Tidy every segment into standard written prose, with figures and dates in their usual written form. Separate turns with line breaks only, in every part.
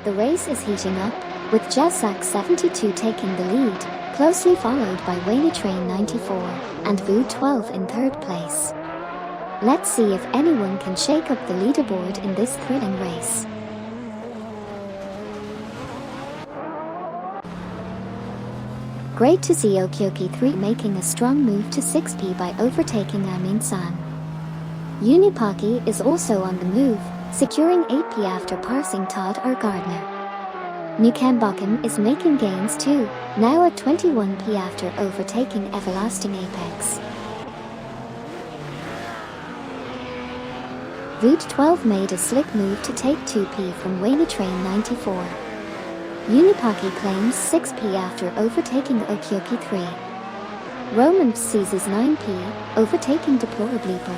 The race is heating up, with Jazzac 72 taking the lead, closely followed by Wayne Train 94 and Vu 12 in third place. Let's see if anyone can shake up the leaderboard in this thrilling race. Great to see Okyoki 3 making a strong move to 6P by overtaking Amin-san. Unipaki is also on the move, securing 8P after passing Todd R. Gardner. Nukambakan is making gains too, now at 21P after overtaking Everlasting Apex. Voot 12 made a slick move to take 2P from Wayne Train 94. Unipaki claims 6P after overtaking Okyoki 3. Roman seizes 9P, overtaking Deplorableeple.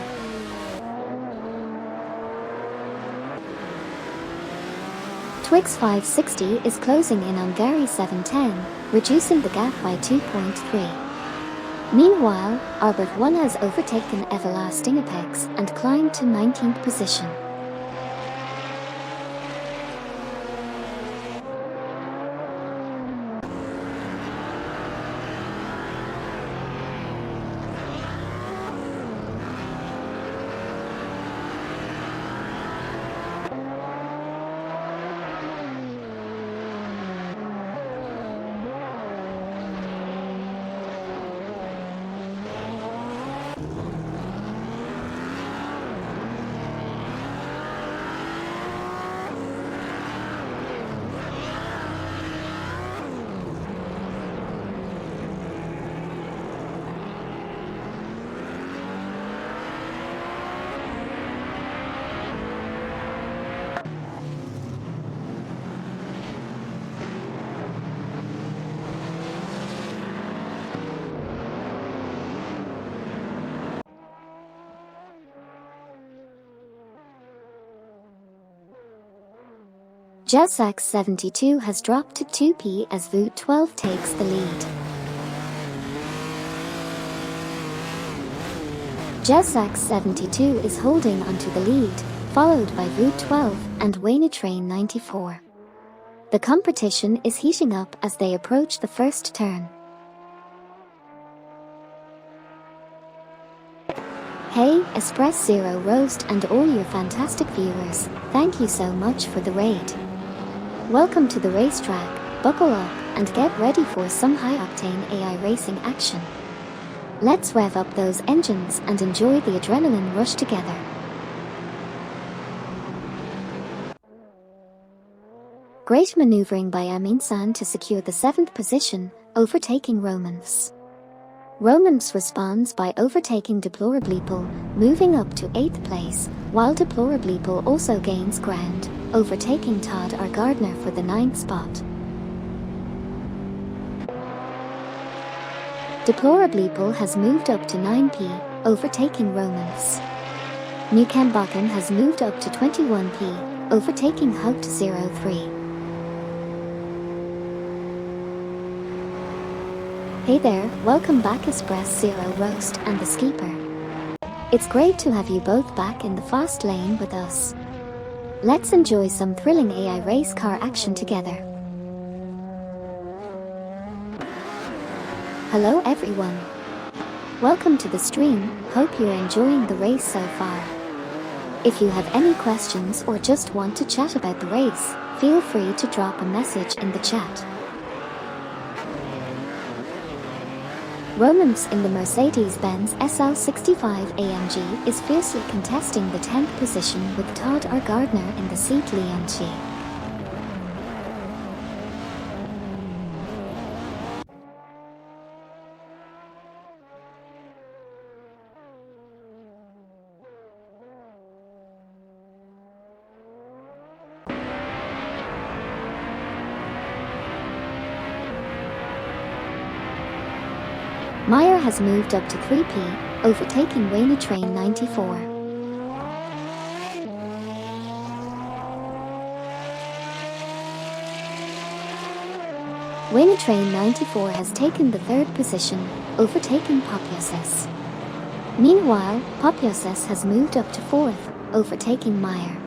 Twix 560 is closing in on Gary 710, reducing the gap by 2.3. Meanwhile, Albert 1 has overtaken Everlasting Apex and climbed to 19th position. Jazzac 72 has dropped to 2P as Voot 12 takes the lead. Jazzac 72 is holding onto the lead, followed by Voot 12 and Wayne Train 94. The competition is heating up as they approach the first turn. Hey, Espress Zero Roast and all your fantastic viewers, thank you so much for the raid. Welcome to the racetrack, buckle up and get ready for some high-octane AI racing action. Let's rev up those engines and enjoy the adrenaline rush together. Great maneuvering by Amin-san to secure the 7th position, overtaking Romance. Romance responds by overtaking Deplorableeple, moving up to 8th place, while Deplorableeple also gains ground, overtaking Todd R. Gardner for the 9th spot. Deplorableeple has moved up to 9P, overtaking Romance. Nukambakan has moved up to 21P, overtaking Hugged 03. Hey there, welcome back Espress Zero Roast and the Skipper. It's great to have you both back in the fast lane with us. Let's enjoy some thrilling AI race car action together. Hello everyone. Welcome to the stream, hope you're enjoying the race so far. If you have any questions or just want to chat about the race, feel free to drop a message in the chat. Romance in the Mercedes-Benz SL65 AMG is fiercely contesting the 10th position with Todd R. Gardner in the seat Leonchi. Meyer has moved up to 3P, overtaking Wayne Train 94. Wayne Train 94 has taken the 3rd position, overtaking Popiosis. Meanwhile, Popiosis has moved up to 4th, overtaking Meyer.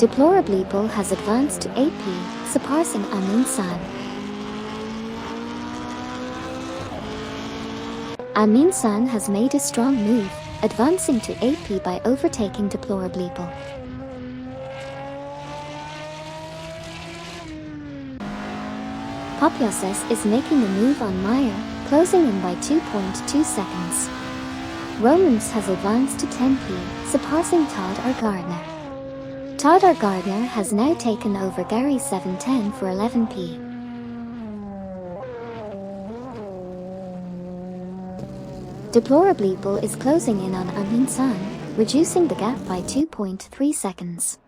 Deplorably has advanced to 8p, surpassing Amin San. Amin San has made a strong move, advancing to 8p by overtaking Deplorably. Popyoses is making a move on Meyer, closing in by 2.2 seconds. Romans has advanced to 10p, surpassing Todd R. Gardner. Todd R. Gardner has now taken over Gary 710 for 11p. Deplorably is closing in on Amin San, reducing the gap by 2.3 seconds.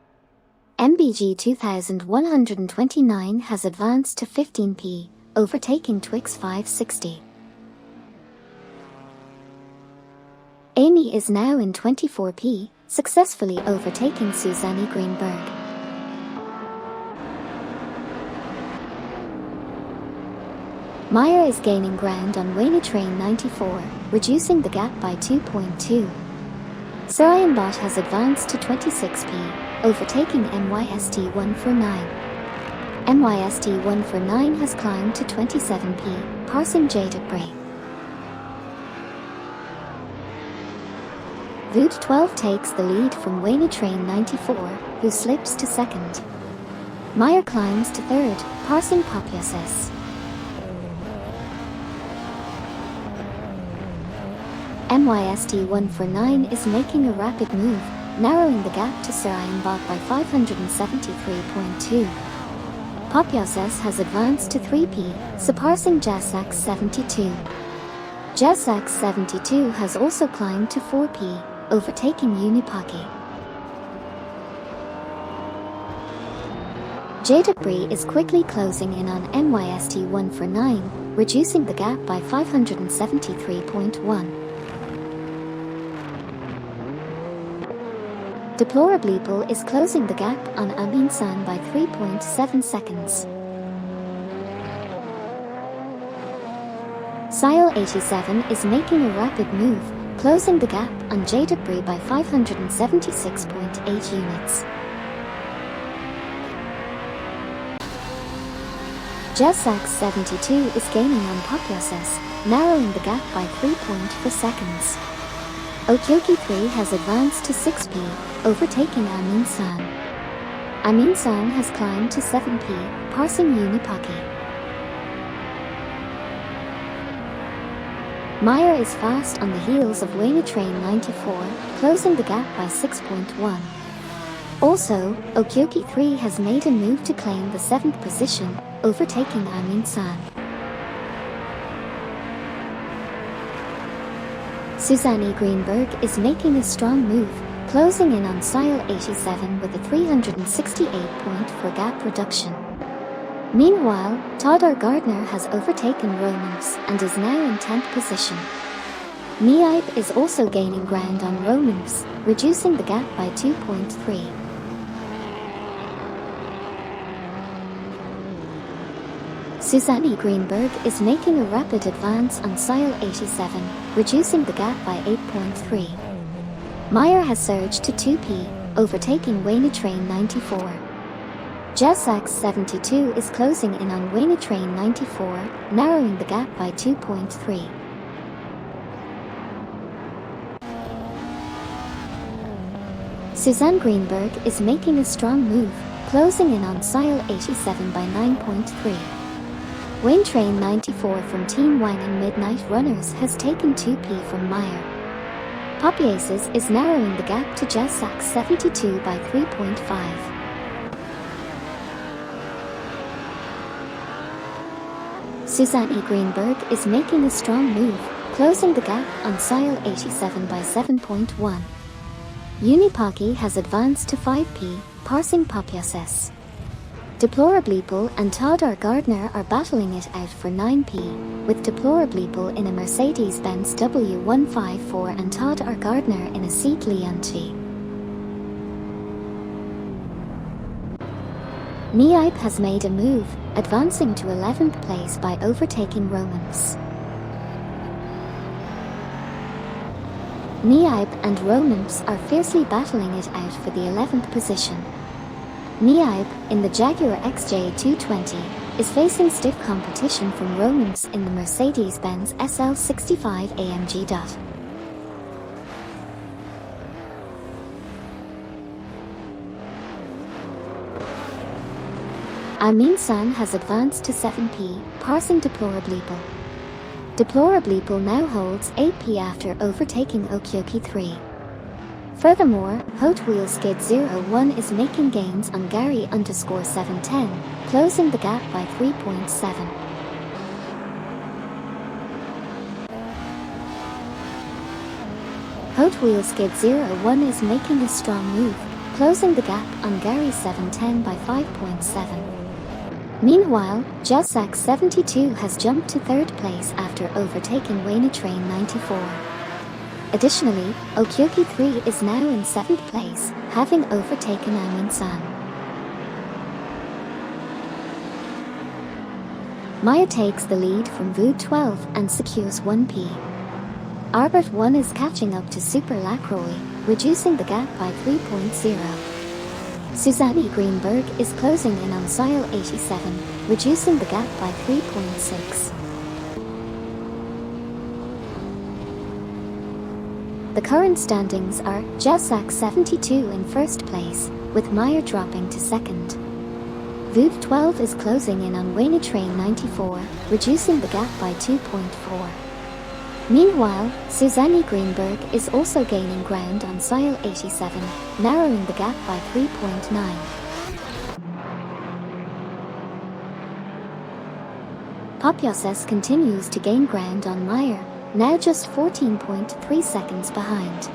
MBG 2129 has advanced to 15p, overtaking Twix 560. Amy is now in 24p, successfully overtaking Susanne Greenberg. Meyer is gaining ground on Wayne Train 94, reducing the gap by 2.2. Sarayanbot has advanced to 26p, overtaking MYST 149. MYST 149 has climbed to 27p, passing Jada Bray. Voot 12 takes the lead from Wayne Train 94, who slips to second. Meyer climbs to third, passing Popyoses. MYST 149 is making a rapid move, narrowing the gap to Sarayanbot by 573.2. Popyoses has advanced to 3p, surpassing Jasax 72. Jasax 72 has also climbed to 4p, overtaking Unipaki. Jada Bree is quickly closing in on MYST 149, reducing the gap by 573.1. Deplorably is closing the gap on Amin San by 3.7 seconds. Sile 87 is making a rapid move, closing the gap on Jada Bree by 576.8 units. Jasax 72 is gaining on Popyoses, narrowing the gap by 3.4 seconds. Okyoki 3 has advanced to 6p, overtaking Amin San. Amin San has climbed to 7p, passing Unipaki. Meyer is fast on the heels of Wayne Train 94, closing the gap by 6.1. Also, Okyoki 3 has made a move to claim the 7th position, overtaking Amin San. Susanne Greenberg is making a strong move, closing in on Sile 87 with a 368.4 gap reduction. Meanwhile, Todd R. Gardner has overtaken Romans and is now in 10th position. Niipe is also gaining ground on Romans, reducing the gap by 2.3. Susanne Greenberg is making a rapid advance on Sile 87, reducing the gap by 8.3. Meyer has surged to 2p, overtaking Wayne Train 94. Jasax 72 is closing in on Wayne Train 94, narrowing the gap by 2.3. Susanne Greenberg is making a strong move, closing in on Sile 87 by 9.3. Wayne Train 94 from Team Wang and Midnight Runners has taken 2p from Meyer. Popyoses is narrowing the gap to Jasax 72 by 3.5. Susanne Greenberg is making a strong move, closing the gap on Sile 87 by 7.1. Unipaki has advanced to 5p, passing Popyoses. Deplorably and Todd R. Gardner are battling it out for 9p, with Deplorably in a Mercedes-Benz W154 and Todd R. Gardner in a Seat Leonti. Niipe has made a move, advancing to 11th place by overtaking Romans. Niipe and Romans are fiercely battling it out for the 11th position. Niaib, in the Jaguar XJ220, is facing stiff competition from Romans in the Mercedes-Benz SL65 AMG. Amin San has advanced to 7P, passing Deplorableeple. Deplorableeple now holds 8P after overtaking Okyoki 3. Furthermore, Hot Wheel Skid 01 is making gains on Gary_710, closing the gap by 3.7. Hot Wheel Skid 01 is making a strong move, closing the gap on Gary 710 by 5.7. Meanwhile, Jasak 72 has jumped to 3rd place after overtaking Wayne Train 94. Additionally, Okyoki 3 is now in 7th place, having overtaken Amin San. Maya takes the lead from Vood 12 and secures 1P. Arbert 1 is catching up to Super Lacroix, reducing the gap by 3.0. Susanne Greenberg is closing in on Sile 87, reducing the gap by 3.6. The current standings are Jasak 72 in 1st place, with Meyer dropping to 2nd. Vood 12 is closing in on Wayne Train 94, reducing the gap by 2.4. Meanwhile, Susanne Greenberg is also gaining ground on Sile 87, narrowing the gap by 3.9. Papioses continues to gain ground on Meyer, now just 14.3 seconds behind.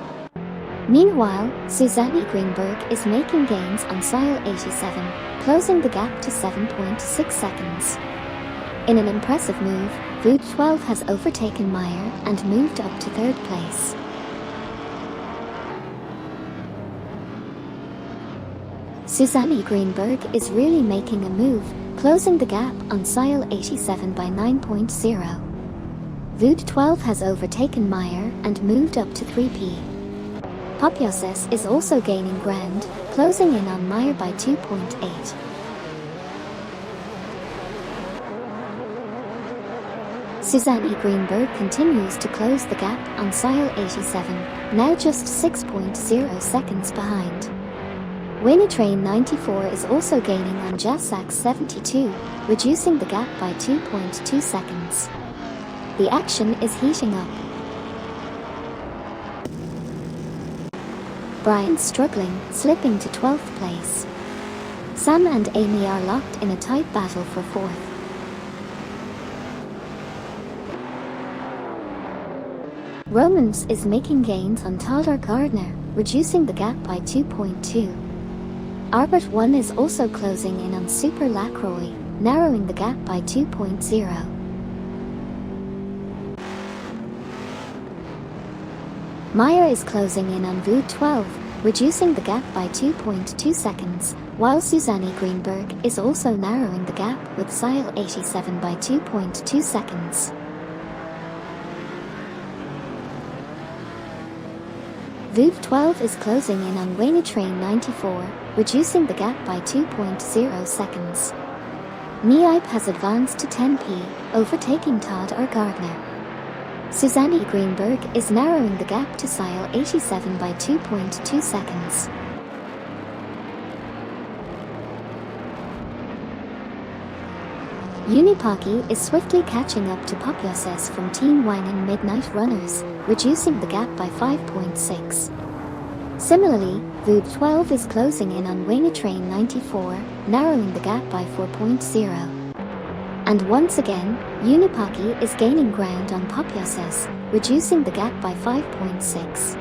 Meanwhile, Susanne Greenberg is making gains on Sile 87, closing the gap to 7.6 seconds. In an impressive move, Vood 12 has overtaken Meyer and moved up to 3rd place. Susanne Greenberg is really making a move, closing the gap on Sile 87 by 9.0. Vood 12 has overtaken Meyer and moved up to 3P. Papioses is also gaining ground, closing in on Meyer by 2.8. Susanne Greenberg continues to close the gap on Sile 87, now just 6.0 seconds behind. Wayne Train 94 is also gaining on Jasak 72, reducing the gap by 2.2 seconds. The action is heating up. Brian's struggling, slipping to 12th place. Sam and Amy are locked in a tight battle for 4th. Romans is making gains on Tyler Gardner, reducing the gap by 2.2. Arbert 1 is also closing in on Super Lacroix, narrowing the gap by 2.0. Meyer is closing in on Vood 12, reducing the gap by 2.2 seconds, while Susanne Greenberg is also narrowing the gap with Sile 87 by 2.2 seconds. Vood 12 is closing in on Wayne Train 94, reducing the gap by 2.0 seconds. Niaib has advanced to 10P, overtaking Todd R. Gardner. Susanne Greenberg is narrowing the gap to Sile 87 by 2.2 seconds. Unipaki is swiftly catching up to Papioses from Team Wangan Midnight Runners, reducing the gap by 5.6. Similarly, Vood 12 is closing in on Wayne Train 94, narrowing the gap by 4.0. And once again, Unipaki is gaining ground on Papioses, reducing the gap by 5.6.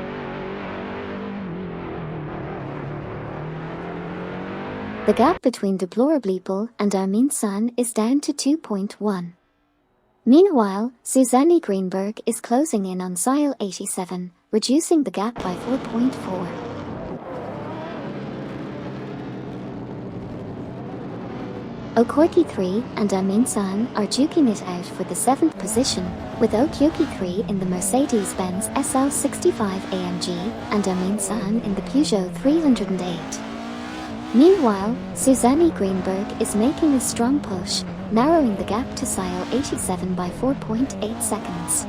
The gap between Deplorableeple and Amin San is down to 2.1. Meanwhile, Susanne Greenberg is closing in on Sile 87, reducing the gap by 4.4. Okyoki 3 and Amin San are duking it out for the 7th position, with Okyoki 3 in the Mercedes-Benz SL65 AMG and Amin San in the Peugeot 308. Meanwhile, Susanne Greenberg is making a strong push, narrowing the gap to Sile 87 by 4.8 seconds.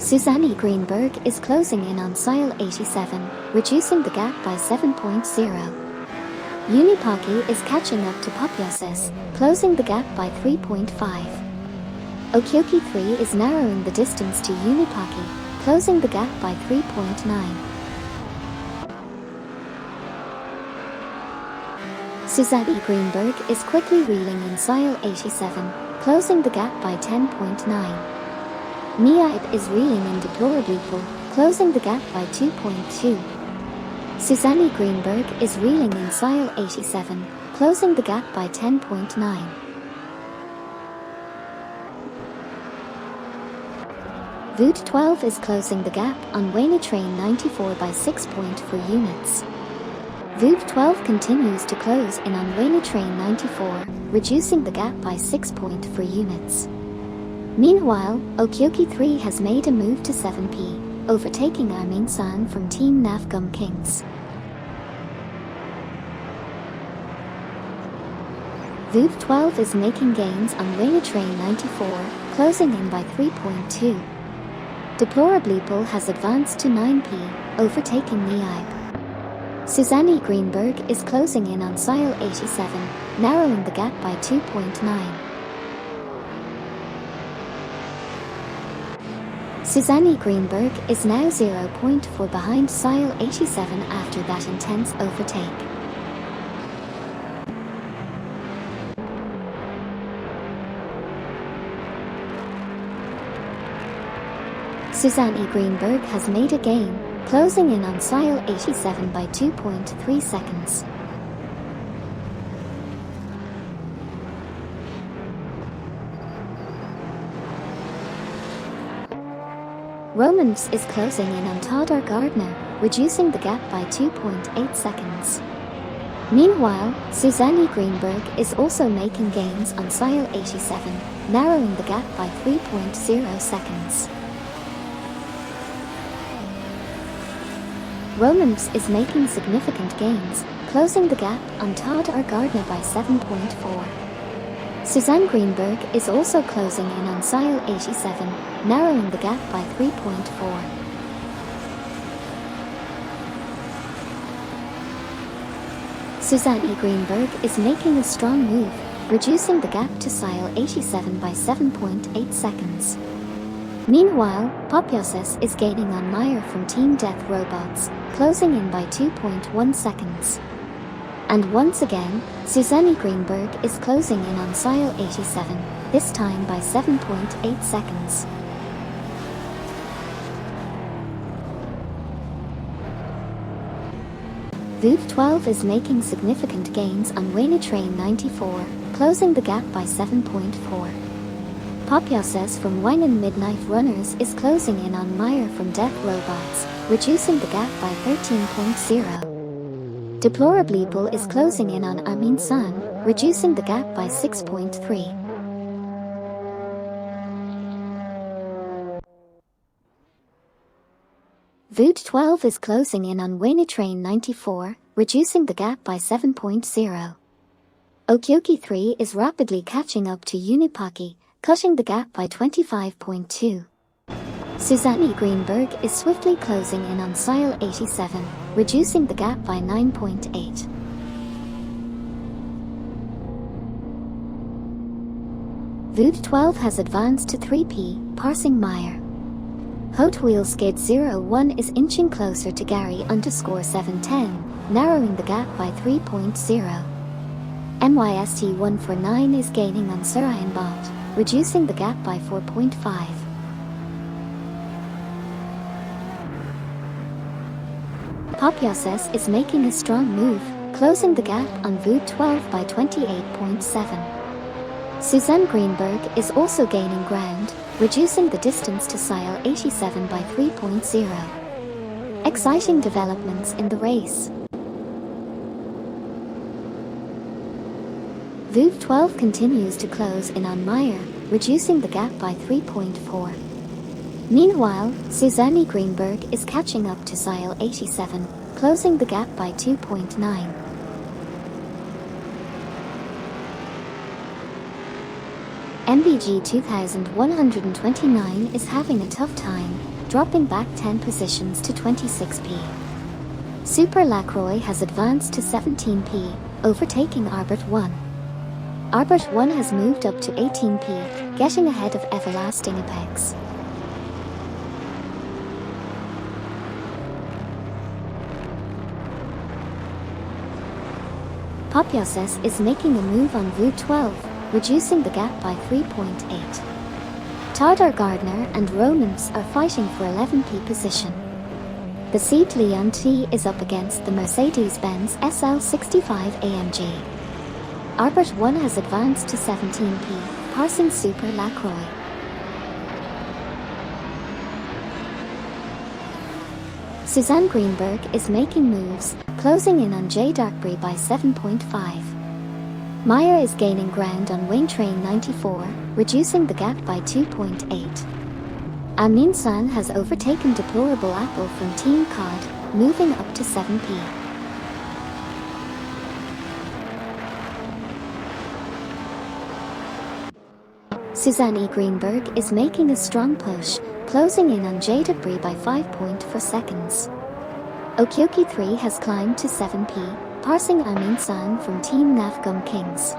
Susanne Greenberg is closing in on Sile 87, reducing the gap by 7.0. Unipaki is catching up to Popiosis, closing the gap by 3.5. Okioki 3 is narrowing the distance to Unipaki, closing the gap by 3.9. Susanne Greenberg is quickly reeling in Sile 87, closing the gap by 10.9. Miaib is reeling in deplorably full, closing the gap by 2.2. Susanne Greenberg is reeling in Sile 87, closing the gap by 10.9. Voot 12 is closing the gap on Wayne Train 94 by 6.4 units. Voot 12 continues to close in on Wayne Train 94, reducing the gap by 6.4 units. Meanwhile, Okioki 3 has made a move to 7p, overtaking Amin-san from Team Nafgum Kings. Voot 12 is making gains on Wayne Train 94, closing in by 3.2. Deplorably has advanced to 9p, overtaking Miaib. Susanne Greenberg is closing in on Sile 87, narrowing the gap by 2.9. Susanne Greenberg is now 0.4 behind Sile 87 after that intense overtake. Susanne Greenberg has made a gain, closing in on Sile 87 by 2.3 seconds. Romans is closing in on Todar Gardner, reducing the gap by 2.8 seconds. Meanwhile, Susanne Greenberg is also making gains on Sile 87, narrowing the gap by 3.0 seconds. Romans is making significant gains, closing the gap on Todar Gardner by 7.4. Susanne Greenberg is also closing in on Sile 87, narrowing the gap by 3.4. Susanne Greenberg is making a strong move, reducing the gap to Sile 87 by 7.8 seconds. Meanwhile, Popiosis is gaining on Meyer from Team Death Robots, closing in by 2.1 seconds. And once again, Susanne Greenberg is closing in on Sile 87, this time by 7.8 seconds. Voot 12 is making significant gains on Wayne Train 94, closing the gap by 7.4. Popiosis from Winen Midnight Runners is closing in on Meyer from Death Robots, reducing the gap by 13.0. Deplorably is closing in on Amin-san, reducing the gap by 6.3. Voot 12 is closing in on Wayne Train 94, reducing the gap by 7.0. Okioki 3 is rapidly catching up to Unipaki, cutting the gap by 25.2. Susanne Greenberg is swiftly closing in on Sile 87, reducing the gap by 9.8. Voot 12 has advanced to 3p, parsing Meyer. Hot Wheel Skid 01 is inching closer to Gary_710, narrowing the gap by 3.0. MYST 149 is gaining on Surayan Bot, reducing the gap by 4.5. Popiosis is making a strong move, closing the gap on Voot 12 by 28.7. Susanne Greenberg is also gaining ground, reducing the distance to Sile 87 by 3.0. Exciting developments in the race. Voot 12 continues to close in on Meyer, reducing the gap by 3.4. Meanwhile, Susanne Greenberg is catching up to Sile 87, closing the gap by 2.9. MBG 2129 is having a tough time, dropping back 10 positions to 26p. Super Lacroix has advanced to 17p, overtaking Arbert 1. Arbert 1 has moved up to 18p, getting ahead of Everlasting Apex. Popyoses is making a move on Route 12, reducing the gap by 3.8. Tadar Gardner and Romans are fighting for 11p position. The Seat Leon T is up against the Mercedes-Benz SL65 AMG. Arbert 1 has advanced to 17p, passing Super Lacroix. Susanne Greenberg is making moves, closing in on J. Darkbury by 7.5. Meyer is gaining ground on Wayne Train 94, reducing the gap by 2.8. Amin San has overtaken Deplorable Apple from Team COD, moving up to 7p. Susanne Greenberg is making a strong push, closing in on J. Debris by 5.4 seconds. Okyoki 3 has climbed to 7p, passing Amin San from Team Navgum Kings.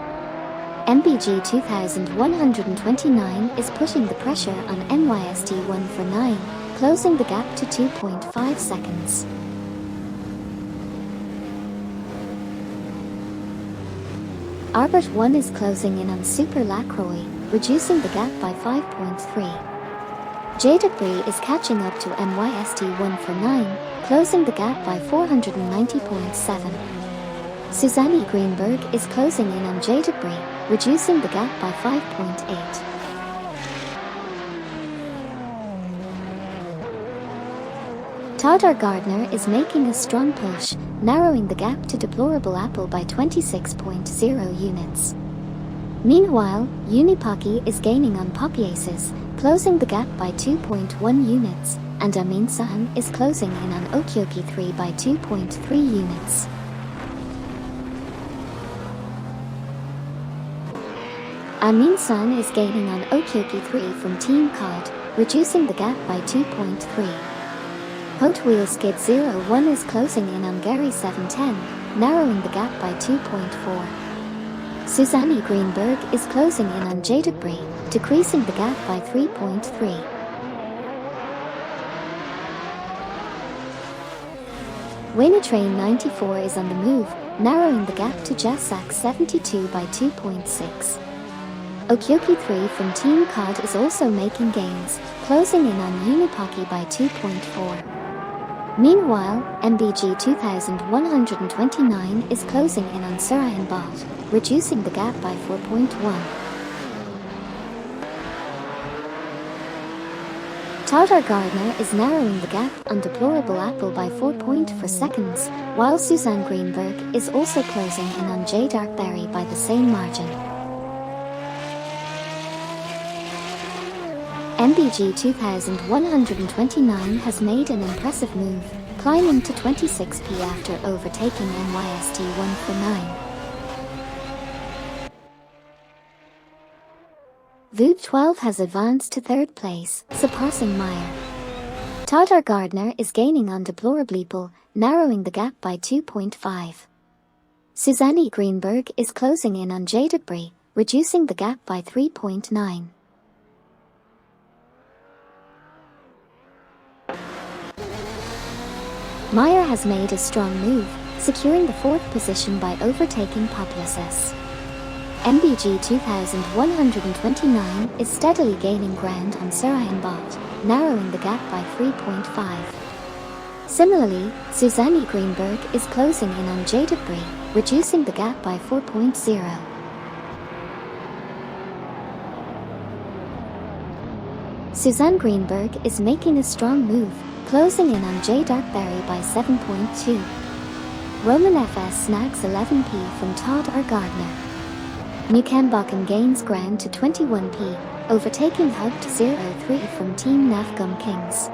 MBG 2129 is pushing the pressure on NYST 149, closing the gap to 2.5 seconds. Arbert 1 is closing in on Super Lacroix, reducing the gap by 5.3. J. Debris is catching up to NYST 149, closing the gap by 490.7. Susanne Greenberg is closing in on J. Debris, reducing the gap by 5.8. Tadar Gardner is making a strong push, narrowing the gap to Deplorable Apple by 26.0 units. Meanwhile, Unipaki is gaining on Popyaces, closing the gap by 2.1 units, and Amin San is closing in on Okyoki 3 by 2.3 units. Amin San is gaining on Okyoki 3 from Team COD, reducing the gap by 2.3. Hot Wheel Skid 01 is closing in on Gary 710, narrowing the gap by 2.4. Susanne Greenberg is closing in on J. Debris, decreasing the gap by 3.3. Wayne Train 94 is on the move, narrowing the gap to Jasak 72 by 2.6. Okyoki 3 from Team COD is also making gains, closing in on Unipaki by 2.4. Meanwhile, MBG 2129 is closing in on Surahan Bot, reducing the gap by 4.1. Tadar Gardner is narrowing the gap on Deplorable Apple by 4.4 seconds, while Susanne Greenberg is also closing in on J. Darkberry by the same margin. MBG 2129 has made an impressive move, climbing to 26p after overtaking NYST 149. Route 12 has advanced to third place, surpassing Meyer. Tadar Gardner is gaining on Deplorable, narrowing the gap by 2.5. Susanne Greenberg is closing in on J. Debris, reducing the gap by 3.9. Meyer has made a strong move, securing the fourth position by overtaking Popyaces. MBG 2129 is steadily gaining ground on Surahan Bot, narrowing the gap by 3.5. Similarly, Susanne Greenberg is closing in on J. Debris, reducing the gap by 4.0. Susanne Greenberg is making a strong move, closing in on J. Darkberry by 7.2. Roman FS snags 11p from Todd R. Gardner. Newcambocken gains ground to 21p, overtaking Hugged 03 from Team Nafgum Kings.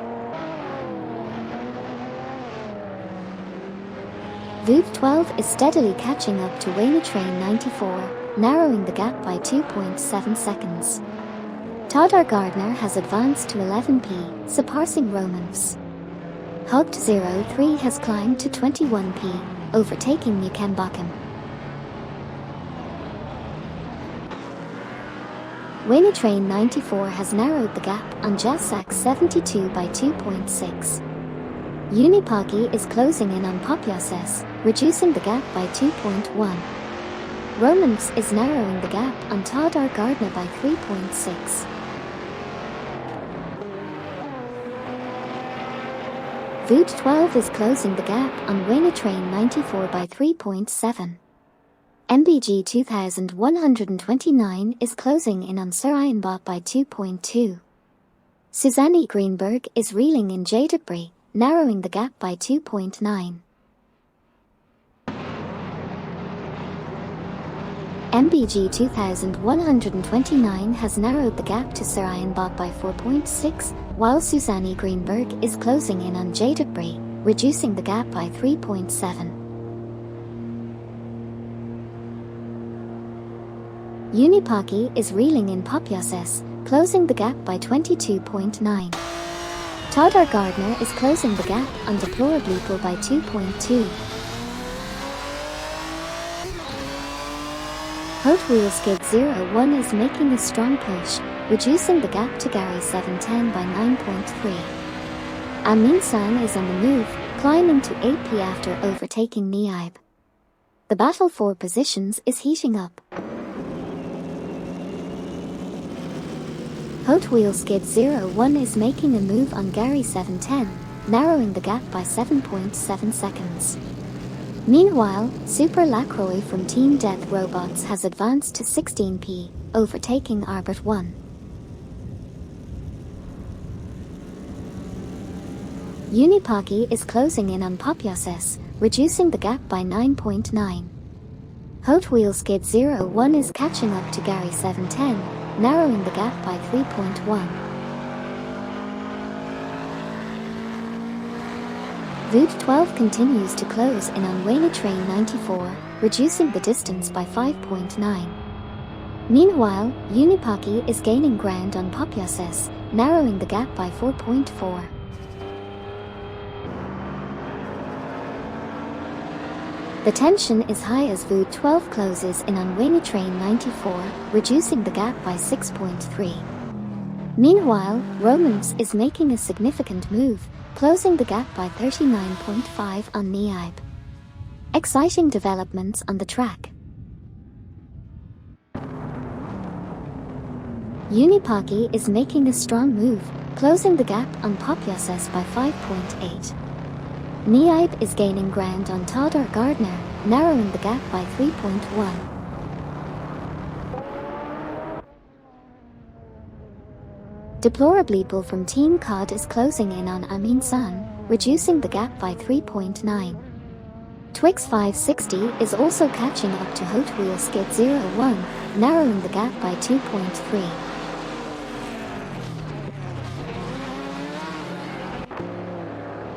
Voot 12 is steadily catching up to Train 94, narrowing the gap by 2.7 seconds. Todar Gardner has advanced to 11p, surpassing Romans. Hugged 03 has climbed to 21p, overtaking Newcambocken. Train 94 has narrowed the gap on Jassac 72 by 2.6. Unipaci is closing in on Popyoses, reducing the gap by 2.1. Romans is narrowing the gap on Todar Gardner by 3.6. Voot 12 is closing the gap on Train 94 by 3.7. MBG 2129 is closing in on Surianbot by 2.2. Susanne Greenberg is reeling in Jadebri, narrowing the gap by 2.9. MBG 2129 has narrowed the gap to Surianbot by 4.6, while Susanne Greenberg is closing in on Jadebri, reducing the gap by 3.7. Unipaci is reeling in Popyoses, closing the gap by 22.9. Todar Gardner is closing the gap on Deplorableeple by 2.2. Hot Wheel Skid 01 is making a strong push, reducing the gap to Gary 710 by 9.3. Amin San is on the move, climbing to 8p after overtaking Niaib. The battle for positions is heating up. Hot Wheel Skid 01 is making a move on Gary 710, narrowing the gap by 7.7 seconds. Meanwhile, Super Lacroix from Team Death Robots has advanced to 16p, overtaking Arbit 1. Unipaci is closing in on Popyoses, reducing the gap by 9.9. Hot Wheel Skid 01 is catching up to Gary 710, narrowing the gap by 3.1. Voot 12 continues to close in on Train 94, reducing the distance by 5.9. Meanwhile, Unipaci is gaining ground on Popyoses, narrowing the gap by 4.4. The tension is high as Voot 12 closes in on Train 94, reducing the gap by 6.3. Meanwhile, Romans is making a significant move, closing the gap by 39.5 on Niaib. Exciting developments on the track. Unipaci is making a strong move, closing the gap on Popyoses by 5.8. Niaib is gaining ground on Todar Gardner, narrowing the gap by 3.1. Deplorableeple from Team COD is closing in on Amin San, reducing the gap by 3.9. Twix 560 is also catching up to Hot Wheel Skid 01, narrowing the gap by 2.3.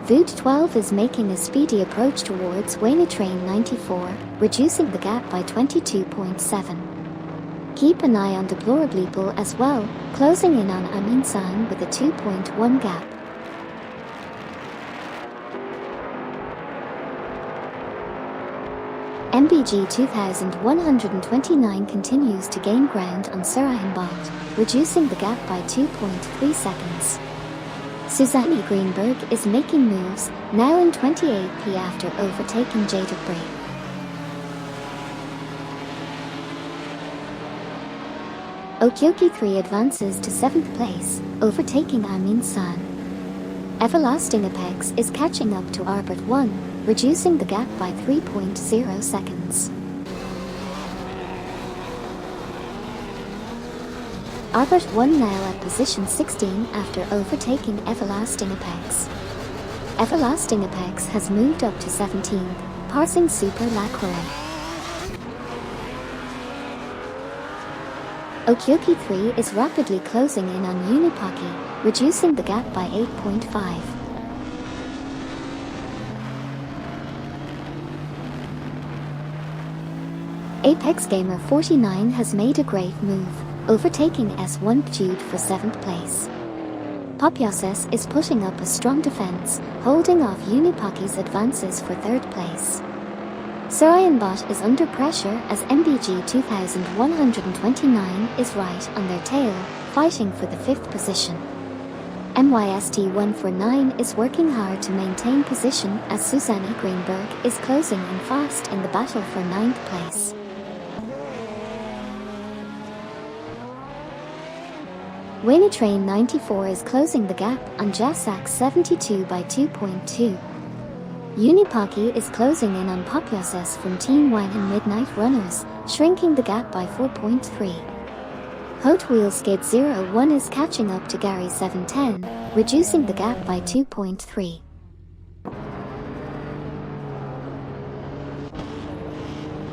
Voot 12 is making a speedy approach towards Train 94, reducing the gap by 22.7. Keep an eye on Deplorableeple as well, closing in on Amin San with a 2.1 gap. MBG 2129 continues to gain ground on Surianbot, reducing the gap by 2.3 seconds. Susanne Greenberg is making moves, now in 28p after overtaking Jadebri. Okyoki 3 advances to 7th place, overtaking Amin San. Everlasting Apex is catching up to Arbit 1, reducing the gap by 3.0 seconds. Arbit 1 now at position 16 after overtaking Everlasting Apex. Everlasting Apex has moved up to 17th, passing Super Lacroix. Okyoki 3 is rapidly closing in on Unipaki, reducing the gap by 8.5. Apex Gamer 49 has made a great move, overtaking S1 Jude for 7th place. Popyoses is putting up a strong defense, holding off Unipaki's advances for 3rd place. Surayanbot is under pressure as MBG 2129 is right on their tail, fighting for the 5th position. MYST 149 is working hard to maintain position as Susanne Greenberg is closing in fast in the battle for 9th place. Wayne Train 94 is closing the gap on Jasak 72 by 2.2. Unipaki is closing in on Popyoses from Team Wine and Midnight Runners, shrinking the gap by 4.3. Hot Wheels Skid 01 is catching up to Gary 710, reducing the gap by 2.3.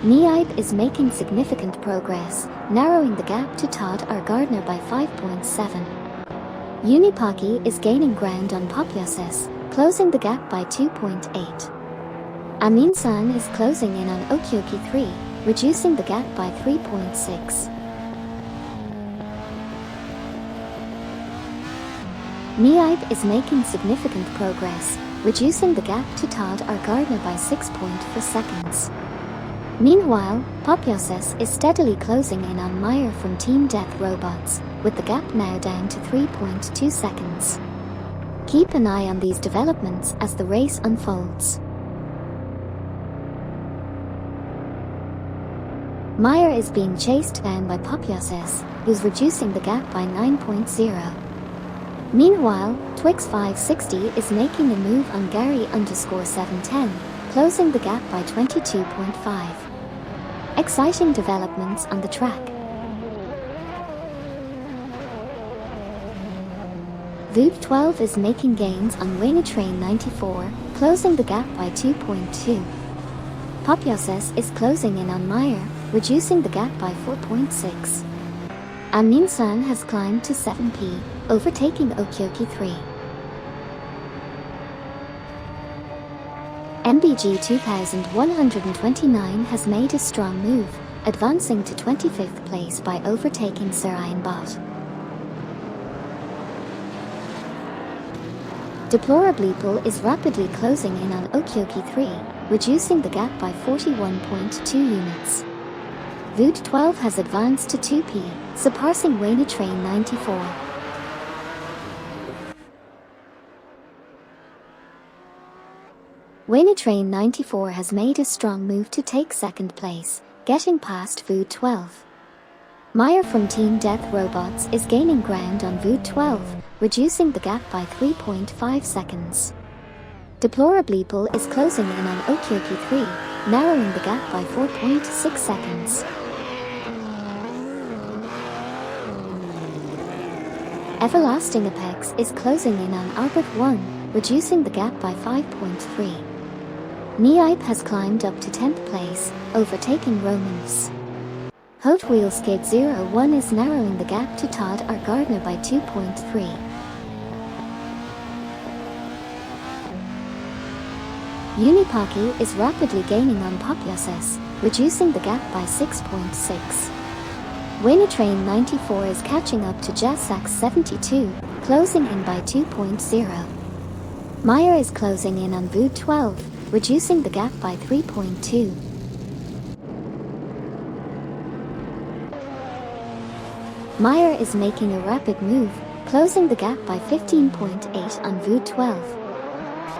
Neib is making significant progress, narrowing the gap to Todd R. Gardner by 5.7. Unipaki is gaining ground on Popyoses, closing the gap by 2.8. Amin-san is closing in on Okyoki 3, reducing the gap by 3.6. Neib is making significant progress, reducing the gap to Todd R. Gardner by 6.4 seconds. Meanwhile, Popyoses is steadily closing in on Meyer from Team Death Robots, with the gap now down to 3.2 seconds. Keep an eye on these developments as the race unfolds. Meyer is being chased down by Popyoses, who's reducing the gap by 9.0. Meanwhile, Twix 560 is making a move on Gary_710, closing the gap by 22.5. Exciting developments on the track. Voot 12 is making gains on Wayne Train 94, closing the gap by 2.2. Popyoses is closing in on Meyer, reducing the gap by 4.6. Amin-san has climbed to 7p, overtaking Okyoki 3. MBG 2129 has made a strong move, advancing to 25th place by overtaking Surayanbot. Deplorableeple is rapidly closing in on Okyoki 3, reducing the gap by 41.2 units. Voot 12 has advanced to 2p, surpassing Wayne Train 94. Wayne Train 94 has made a strong move to take 2nd place, getting past Voot 12. Meyer from Team Death Robots is gaining ground on Voot 12, reducing the gap by 3.5 seconds. Deplorableeple is closing in on Okyoki 3, narrowing the gap by 4.6 seconds. Everlasting Apex is closing in on Arbit 1, reducing the gap by 5.3. Neib has climbed up to 10th place, overtaking Romans. Hot Wheels Skid 01 is narrowing the gap to Todd R. Gardner by 2.3. Unipaki is rapidly gaining on Popyoses, reducing the gap by 6.6. Wayne Train 94 is catching up to Jasak 72, closing in by 2.0. Meyer is closing in on Voot 12, reducing the gap by 3.2. Meyer is making a rapid move, closing the gap by 15.8 on Voot 12.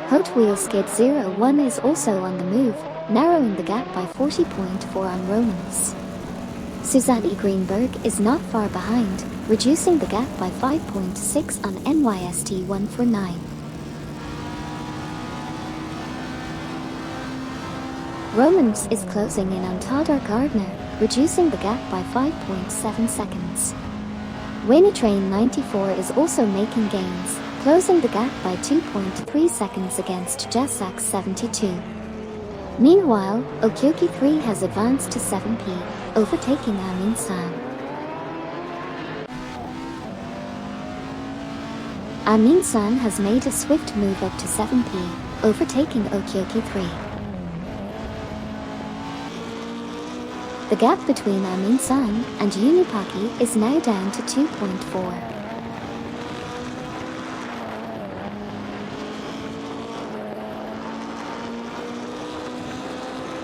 Hot Wheels Skid 01 is also on the move, narrowing the gap by 40.4 on Romans. Susanne Greenberg is not far behind, reducing the gap by 5.6 on NYST 149. Romans is closing in on Todd R. Gardner, reducing the gap by 5.7 seconds. Wayne Train 94 is also making gains, closing the gap by 2.3 seconds against Jasak 72. Meanwhile, Okyoki 3 has advanced to 7p, overtaking Amin-san. Amin-san has made a swift move up to 7p, overtaking Okyoki 3. The gap between Amin-san and Unipaki is now down to 2.4.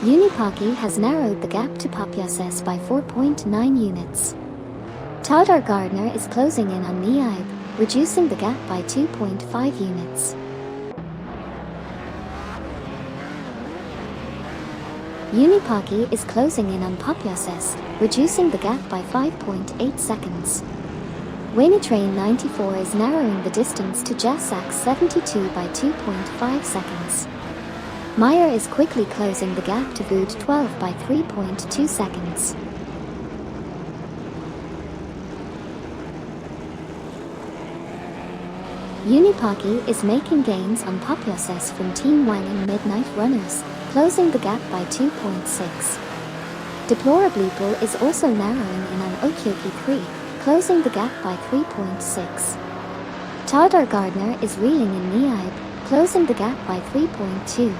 Unipaki has narrowed the gap to Papiases by 4.9 units. Tadar Gardner is closing in on Niaib, reducing the gap by 2.5 units. Unipaki is closing in on Papiases, reducing the gap by 5.8 seconds. Train 94 is narrowing the distance to Jasak 72 by 2.5 seconds. Meyer is quickly closing the gap to Vood 12 by 3.2 seconds. Unipaki is making gains on Papiases from Team Wang and Midnight Runners, closing the gap by 2.6. Deplorably is also narrowing in on Okyoki 3, closing the gap by 3.6. Tadar Gardner is reeling in Niaib, closing the gap by 3.2.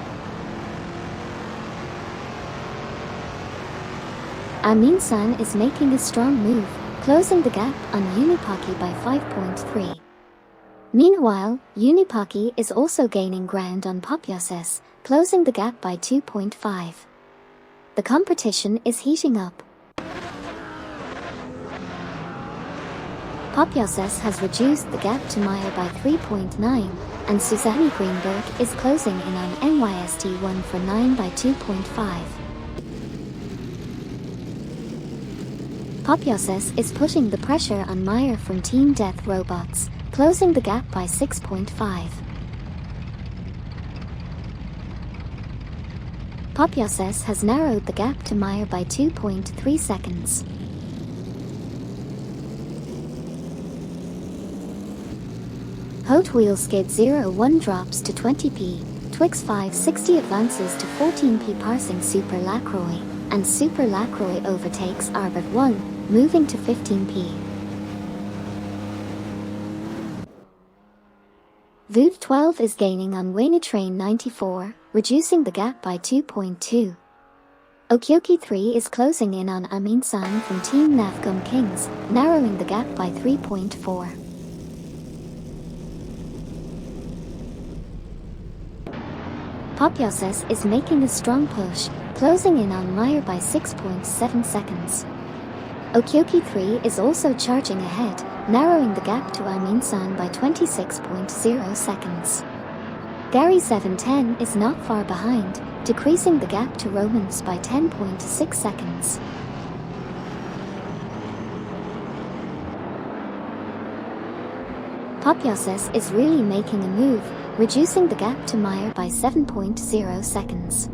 Amin-san is making a strong move, closing the gap on Unipaki by 5.3. Meanwhile, Unipaki is also gaining ground on Papiases, closing the gap by 2.5. The competition is heating up. Papiases has reduced the gap to Meyer by 3.9, and Susanne Greenberg is closing in on NYST1 for 9 by 2.5. Papiases is putting the pressure on Meyer from Team Death Robots, closing the gap by 6.5. Papiases has narrowed the gap to Meyer by 2.3 seconds. Hot Wheel Skid 01 drops to 20p, Twix 560 advances to 14p parsing Super Lacroix, and Super Lacroix overtakes Arbit 1, moving to 15p. Vood 12 is gaining on Train 94, reducing the gap by 2.2. Okyoki 3 is closing in on Amin-san from Team Navgum Kings, narrowing the gap by 3.4. Papiases is making a strong push, closing in on Meyer by 6.7 seconds. Okyoki 3 is also charging ahead, narrowing the gap to Amin-san by 26.0 seconds. Gary 710 is not far behind, decreasing the gap to Romans by 10.6 seconds. Papiases is really making a move, reducing the gap to Meyer by 7.0 seconds.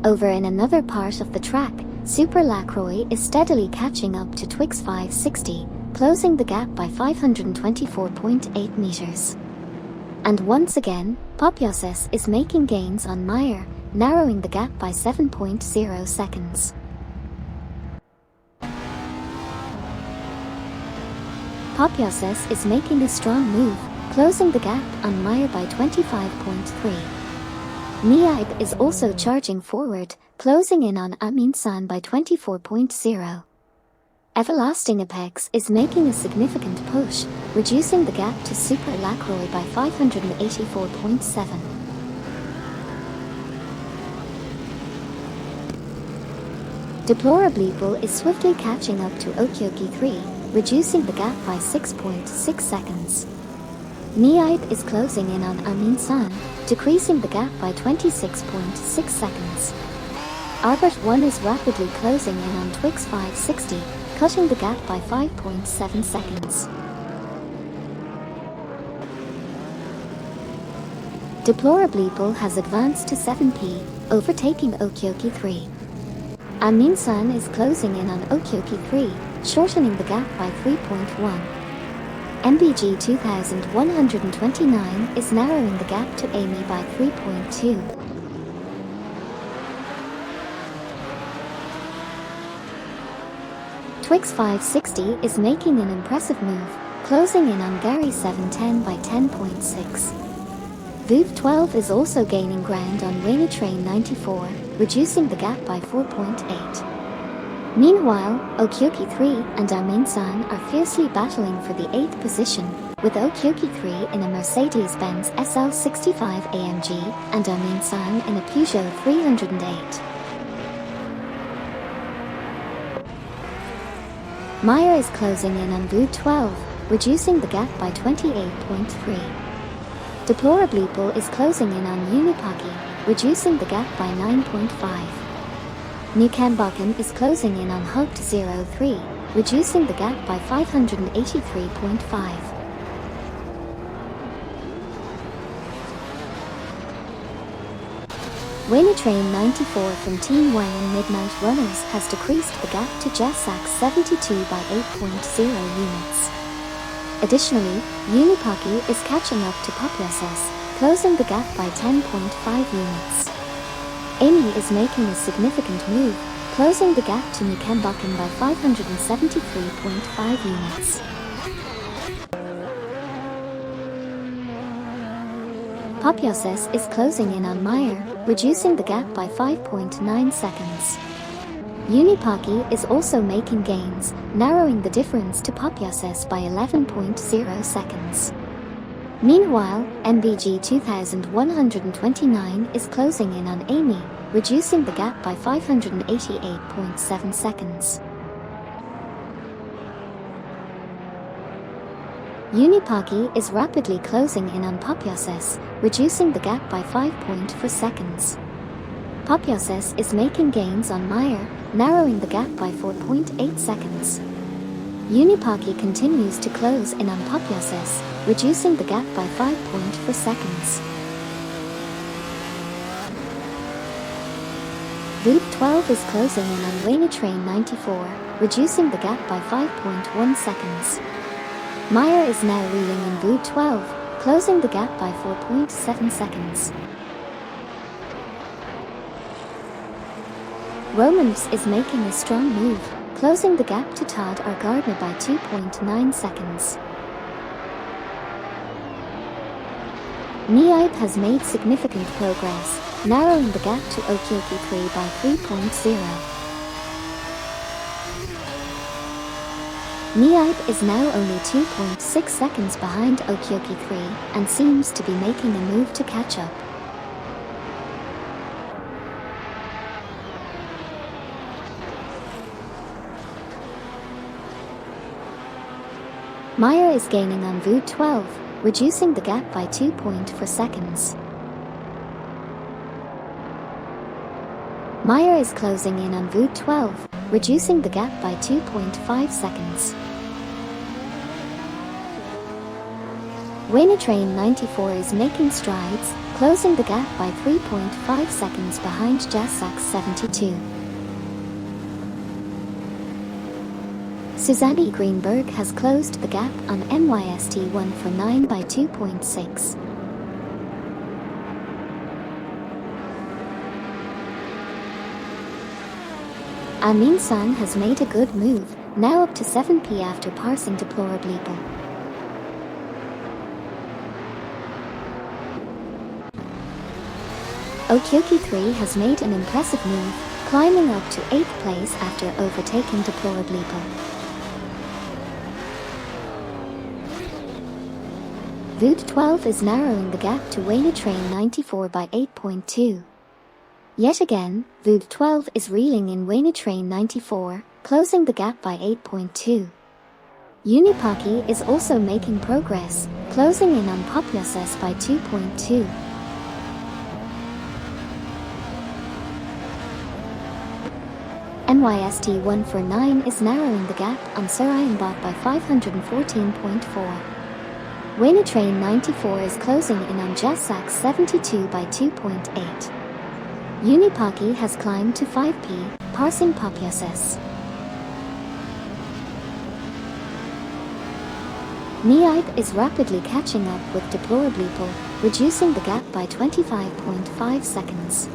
Over in another part of the track, Super Lacroix is steadily catching up to Twix 560, closing the gap by 524.8 meters. And once again, Papiases is making gains on Meyer, narrowing the gap by 7.0 seconds. Papiases is making a strong move, closing the gap on Meyer by 25.3. Niaib is also charging forward, closing in on Amin-san by 24.0. Everlasting Apex is making a significant push, reducing the gap to Super Lacroix by 584.7. Deplorably is swiftly catching up to Okyoki 3, reducing the gap by 6.6 seconds. Niaib is closing in on Amin-san, decreasing the gap by 26.6 seconds. Arbit 1 is rapidly closing in on Twix 560, cutting the gap by 5.7 seconds. Deplorably has advanced to 7p, overtaking Okyoki 3. Amin-san is closing in on Okyoki 3, shortening the gap by 3.1. MBG 2129 is narrowing the gap to Amy by 3.2. Twix 560 is making an impressive move, closing in on Gary 710 by 10.6. Voot 12 is also gaining ground on Wayne Train 94, reducing the gap by 4.8. Meanwhile, Okyoki 3 and Amin-san are fiercely battling for the 8th position, with Okyoki 3 in a Mercedes-Benz SL65 AMG and Amin-san in a Peugeot 308. Meyer is closing in on Voot 12, reducing the gap by 28.3. Deplorableeple is closing in on Unipaki, reducing the gap by 9.5. Nukambakan is closing in on Hugged 03, reducing the gap by 583.5. Wayne Train 94 from Team Wayne Midnight Runners has decreased the gap to Jessak 72 by 8.0 units. Additionally, Unipaki is catching up to Populous, closing the gap by 10.5 units. Amy is making a significant move, closing the gap to Nukambakan by 573.5 units. Populous is closing in on Meyer, reducing the gap by 5.9 seconds. Unipaki is also making gains, narrowing the difference to Populous by 11.0 seconds. Meanwhile, MBG 2129 is closing in on Amy, reducing the gap by 588.7 seconds. Unipaki is rapidly closing in on Populous, reducing the gap by 5.4 seconds. Populous is making gains on Meyer, narrowing the gap by 4.8 seconds. Unipaki continues to close in on Populous, reducing the gap by 5.4 seconds. Voot 12 is closing in on Wayne Train 94, reducing the gap by 5.1 seconds. Meyer is now reeling in Voot 12, closing the gap by 4.7 seconds. Romans is making a strong move, closing the gap to Todd R. Gardner by 2.9 seconds. Niipe has made significant progress, narrowing the gap to Okyoki 3 by 3.0. Niipe is now only 2.6 seconds behind Okyoki 3 and seems to be making a move to catch up. Meyer is gaining on Voot 12, reducing the gap by 2.4 seconds. Meyer is closing in on Voot 12, reducing the gap by 2.5 seconds. Wayne Train 94 is making strides, closing the gap by 3.5 seconds behind Jessak 72. Susanne Greenberg has closed the gap on MYST 149 by 2.6. Amin-san has made a good move, now up to 7p after parsing Deplorableeple. Okyoki 3 has made an impressive move, climbing up to 8th place after overtaking Deplorableeple. Voot 12 is narrowing the gap to Wayne Train 94 by 8.2. Yet again, Voot 12 is reeling in Wayne Train 94, closing the gap by 8.2. Unipaki is also making progress, closing in on Populous by 2.2. MYST 149 is narrowing the gap on Sarayanbot by 514.4. Wayne Train 94 is closing in on Jessak 72 by 2.8. Unipaki has climbed to 5p, parsing Populous. Niipe is rapidly catching up with Deplorableeple, reducing the gap by 25.5 seconds.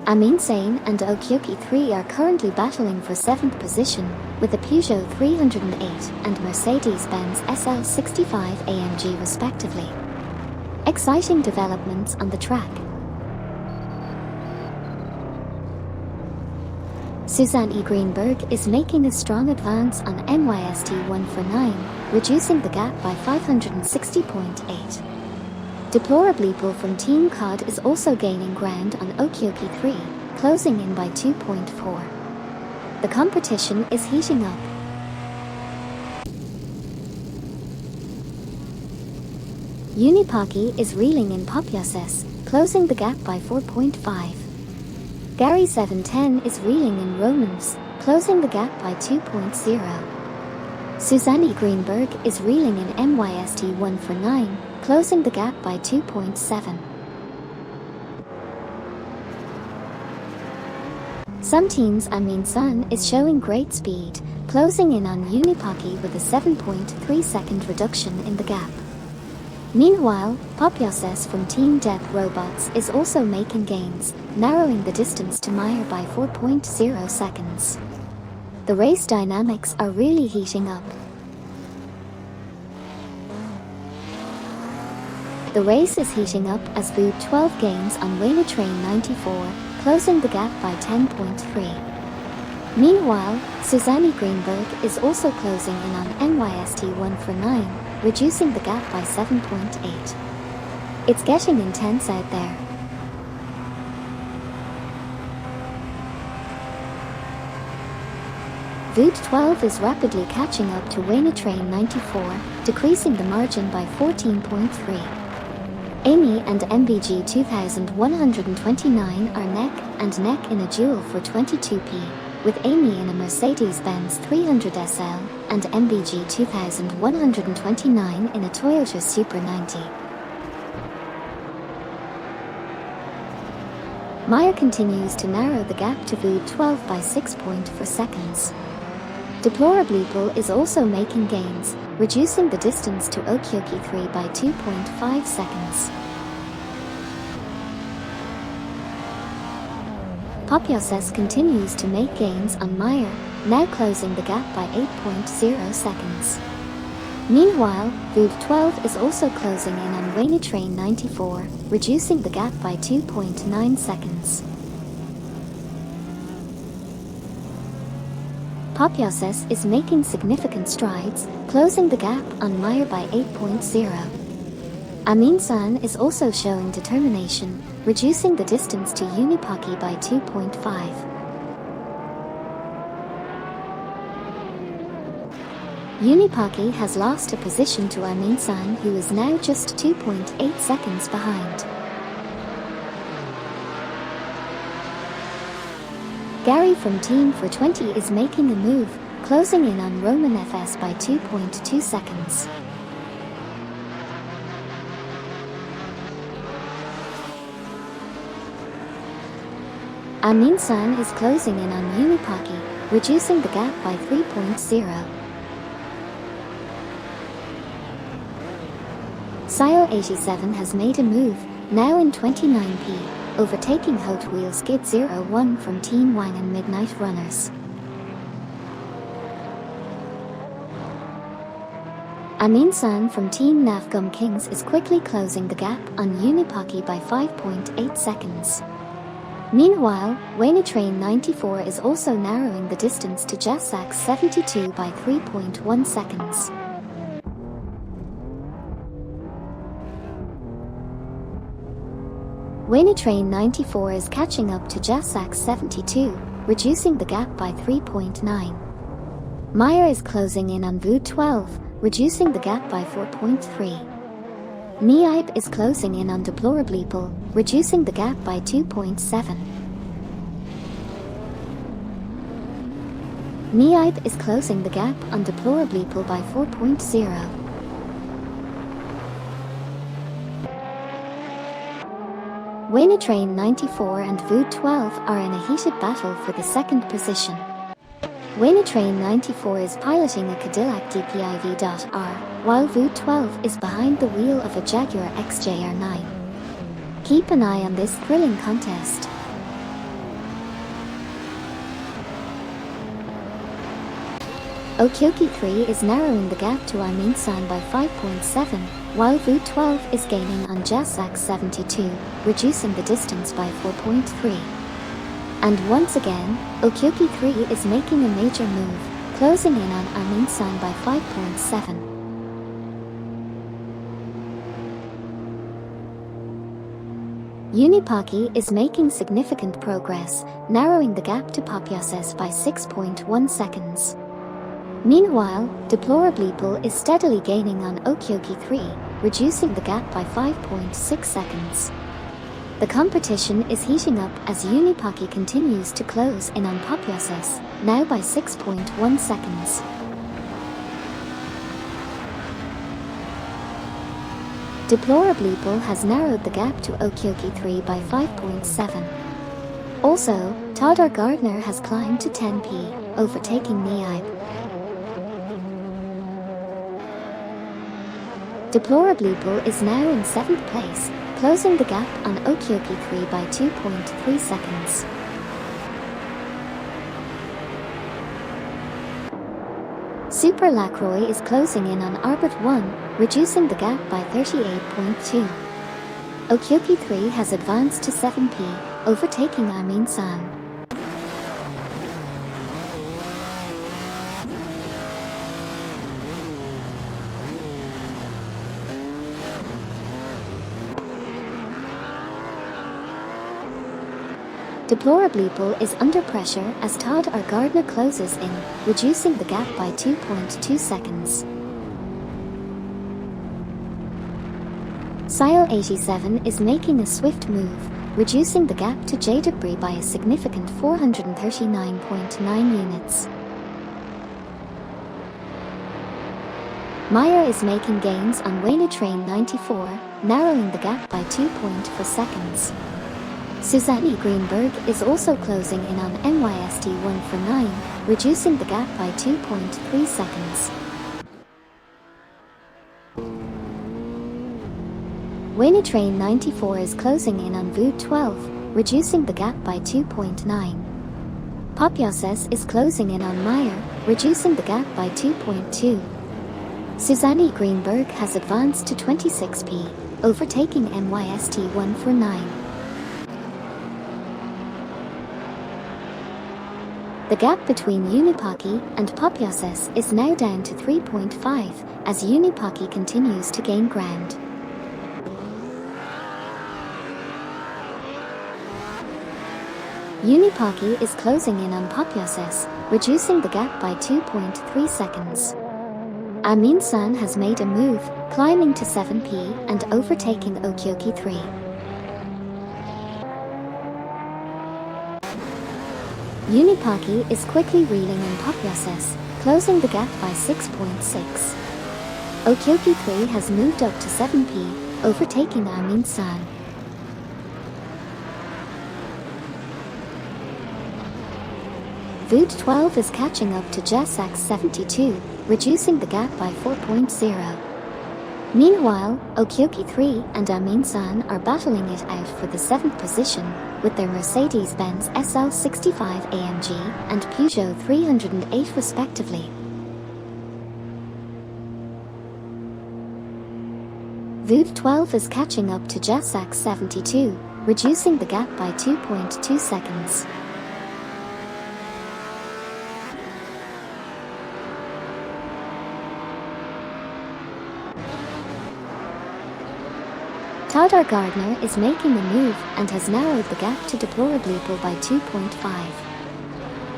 Amin Sane and Okyoki 3 are currently battling for 7th position, with the Peugeot 308 and Mercedes-Benz SL65 AMG respectively. Exciting developments on the track. Susanne Greenberg is making a strong advance on MYST 149, reducing the gap by 560.8. Deplorably from Team COD is also gaining ground on Okyoki 3, closing in by 2.4. The competition is heating up. Unipaki is reeling in Popyoses, closing the gap by 4.5. Gary 710 is reeling in Romans, closing the gap by 2.0. Susanne Greenberg is reeling in MYST 149, closing the gap by 2.7. Some teams Amin Sun is showing great speed, closing in on Unipaki with a 7.3 second reduction in the gap. Meanwhile, Popyoses from Team Death Robots is also making gains, narrowing the distance to Meyer by 4.0 seconds. The race dynamics are really heating up. The race is heating up as Boot 12 gains on Wayne Train 94, closing the gap by 10.3. Meanwhile, Susanne Greenberg is also closing in on NYST 149, reducing the gap by 7.8. It's getting intense out there. Voot 12 is rapidly catching up to Wayne Train 94, decreasing the margin by 14.3. Amy and MBG 2129 are neck and neck in a duel for 22p, with Amy in a Mercedes-Benz 300 SL and MBG 2129 in a Toyota Supra 90. Meyer continues to narrow the gap to Voot 12 by 6.4 seconds. Deplorably is also making gains, reducing the distance to Okyoki 3 by 2.5 seconds. Popyoses continues to make gains on Meyer, now closing the gap by 8.0 seconds. Meanwhile, Voot 12 is also closing in on Wayne Train 94, reducing the gap by 2.9 seconds. Popyoses is making significant strides, closing the gap on Meyer by 8.0. Amin-san is also showing determination, reducing the distance to Unipaki by 2.5. Unipaki has lost a position to Amin-san, who is now just 2.8 seconds behind. Gary from Team 420 is making a move, closing in on Roman FS by 2.2 seconds. Amin-san is closing in on Unipaki, reducing the gap by 3.0. Sio 87 has made a move, now in 29p, overtaking Hot Wheel Skid 01 from Team Wang and Midnight Runners. Amin-san from Team Nafgum Kings is quickly closing the gap on Unipaki by 5.8 seconds. Meanwhile, Wayne Train 94 is also narrowing the distance to Jasak 72 by 3.1 seconds. Wayne Train 94 is catching up to Jasak 72, reducing the gap by 3.9. Meyer is closing in on Voot 12, reducing the gap by 4.3. Niipe is closing in on Deplorably, reducing the gap by 2.7. Niipe is closing the gap on Deplorably by 4.0. Wayne Train 94 and Voot 12 are in a heated battle for the second position. Wayne Train 94 is piloting a Cadillac DPIV.R, while Voot 12 is behind the wheel of a Jaguar XJR9. Keep an eye on this thrilling contest. Okyoki 3 is narrowing the gap to Armin-san by 5.7, while Voot 12 is gaining on Jasak 72, reducing the distance by 4.3. And once again, Okyoki 3 is making a major move, closing in on Armin-san by 5.7. Unipaki is making significant progress, narrowing the gap to Papiases by 6.1 seconds. Meanwhile, Deplorableeple is steadily gaining on Okyoki 3, reducing the gap by 5.6 seconds. The competition is heating up as Unipaki continues to close in on Papiases, now by 6.1 seconds. Deplorableeple has narrowed the gap to Okyoki 3 by 5.7. Also, Todor Gardner has climbed to 10p, overtaking Niibe. Deplorableeple is now in 7th place, closing the gap on Okyoki 3 by 2.3 seconds. Super Lacroix is closing in on Arbit 1, reducing the gap by 38.2. Okyoki 3 has advanced to 7p, overtaking Armin-san. Deplorableeple is under pressure as Todor Gardner closes in, reducing the gap by 2.2 seconds. Sile 87 is making a swift move, reducing the gap to J Debris by a significant 439.9 units. Meyer is making gains on Wayne Train 94, narrowing the gap by 2.4 seconds. Susanne Greenberg is also closing in on NYST 149, reducing the gap by 2.3 seconds. Wayne Train 94 is closing in on Voot 12, reducing the gap by 2.9. Papiases is closing in on Meyer, reducing the gap by 2.2. Susanne Greenberg has advanced to 26p, overtaking NYST 149. The gap between Unipaki and Papiases is now down to 3.5 as Unipaki continues to gain ground. Unipaki is closing in on Papiases, reducing the gap by 2.3 seconds. Armin-san has made a move, climbing to 7p and overtaking Okyoki 3. Unipaki is quickly reeling in Papiases, closing the gap by 6.6. Okyoki 3 has moved up to 7p, overtaking Armin-san. Voot 12 is catching up to Jasak 72, reducing the gap by 4.0. Meanwhile, Okyoki 3 and Armin-san are battling it out for the 7th position, with their Mercedes-Benz SL65 AMG and Peugeot 308 respectively. Voot 12 is catching up to Jasak 72, reducing the gap by 2.2 seconds. Todor Gardner is making a move and has narrowed the gap to Deplorableeple by 2.5.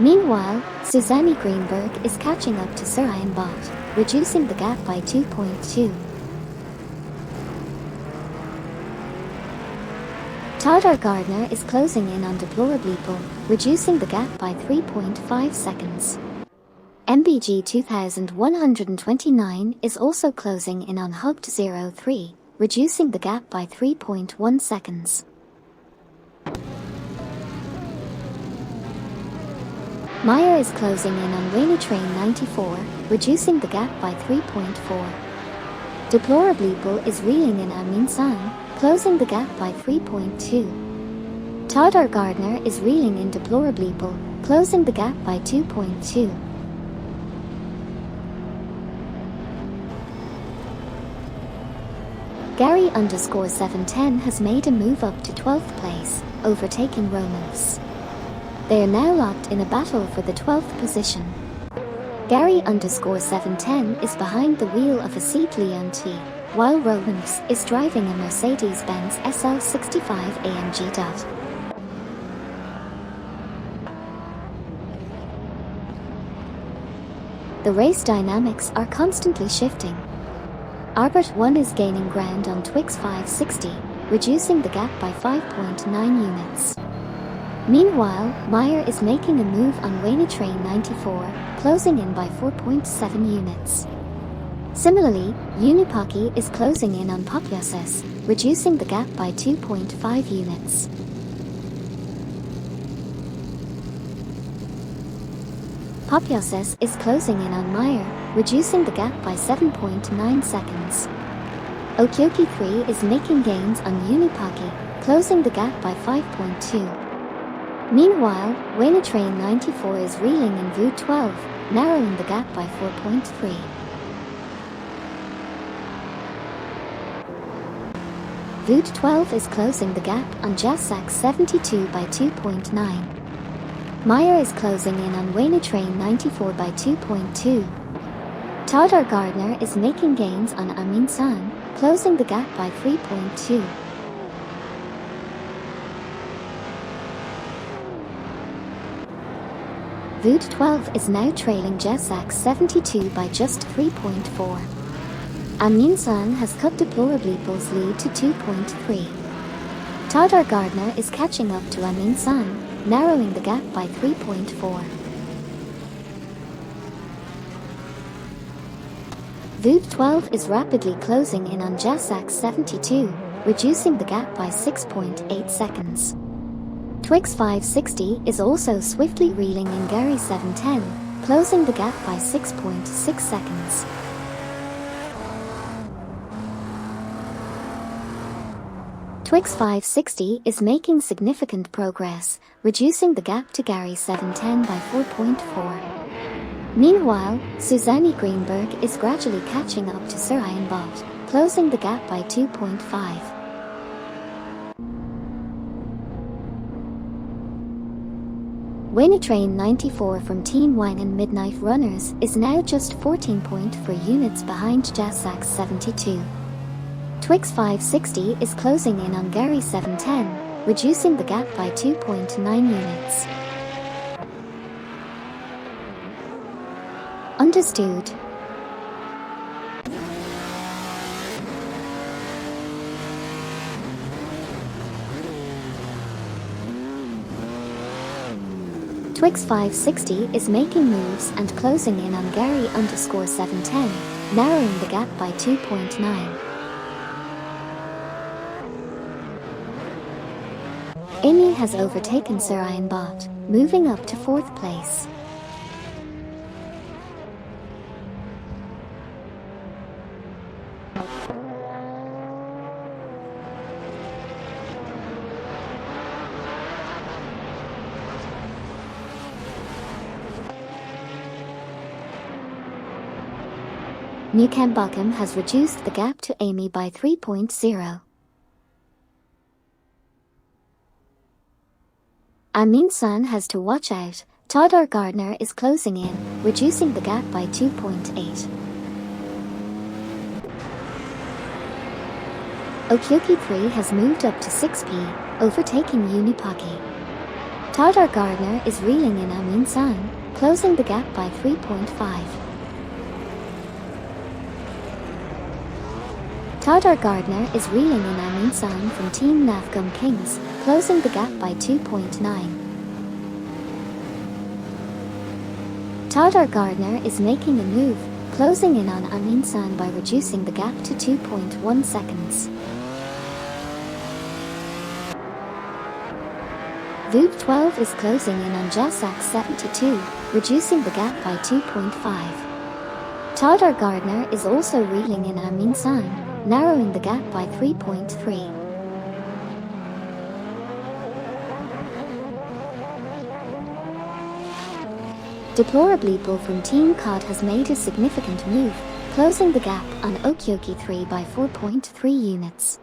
Meanwhile, Susanne Greenberg is catching up to Surayan Bot, reducing the gap by 2.2. Todor Gardner is closing in on Deplorableeple, reducing the gap by 3.5 seconds. MBG 2129 is also closing in on Hugged 03, reducing the gap by 3.1 seconds. Meyer is closing in on Wayne Train 94, reducing the gap by 3.4. Deplorableeple is reeling in Armin-san, closing the gap by 3.2. Todor Gardner is reeling in Deplorableeple, closing the gap by 2.2. Gary_710 has made a move up to 12th place, overtaking Romans. They are now locked in a battle for the 12th position. Gary_710 is behind the wheel of a Seat Leon T, while Romans is driving a Mercedes-Benz SL65 AMG. The race dynamics are constantly shifting. Albert 1 is gaining ground on Twix 560, reducing the gap by 5.9 units. Meanwhile, Meyer is making a move on Wayne Train 94, closing in by 4.7 units. Similarly, Unipocky is closing in on Popyoses, reducing the gap by 2.5 units. Popyoses is closing in on Meyer, reducing the gap by 7.9 seconds. Okioki 3 is making gains on Unipocky, closing the gap by 5.2. Meanwhile, Wayne Train 94 is reeling in Vood 12, narrowing the gap by 4.3. Vood 12 is closing the gap on Jassac 72 by 2.9. Meyer is closing in on Wayne Train 94 by 2.2. Todor Gardner is making gains on Amin San, closing the gap by 3.2. Vood 12 is now trailing Jassac 72 by just 3.4. Amin San has cut deplorably Bull's lead to 2.3. Todor Gardner is catching up to Amin San, narrowing the gap by 3.4. Vood 12 is rapidly closing in on Jassac 72, reducing the gap by 6.8 seconds. Twix 560 is also swiftly reeling in Gary 710, closing the gap by 6.6 seconds. Twix 560 is making significant progress, reducing the gap to Gary 710 by 4.4. Meanwhile, Susanne Greenberg is gradually catching up to Sir Ian Bott, closing the gap by 2.5. Wayne Train 94 from Team Wine and Midnight Runners is now just 14.4 units behind Jassac 72. Twix 560 is closing in on Gary 710, reducing the gap by 2.9 units. Understood. Twix 560 is making moves and closing in on Gary_710, narrowing the gap by 2.9. Amy has overtaken Sir Ian Bott, moving up to 4th place. Newcam Buckham has reduced the gap to Amy by 3.0. Amin San has to watch out. Todor Gardner is closing in, reducing the gap by 2.8. Okioki 3 has moved up to 6p, overtaking Unipocky. Todor Gardner is reeling in Amin San, closing the gap by 3.5. Todor Gardner is reeling in Amin San from Team Nafgum Kings, closing the gap by 2.9. Todor Gardner is making a move, closing in on Amin San by reducing the gap to 2.1 seconds. Vood 12 is closing in on Jassac 72, reducing the gap by 2.5. Todor Gardner is also reeling in Amin San, narrowing the gap by 3.3. Deplorably Bull from Team COD has made a significant move, closing the gap on Okyoki 3 by 4.3 units.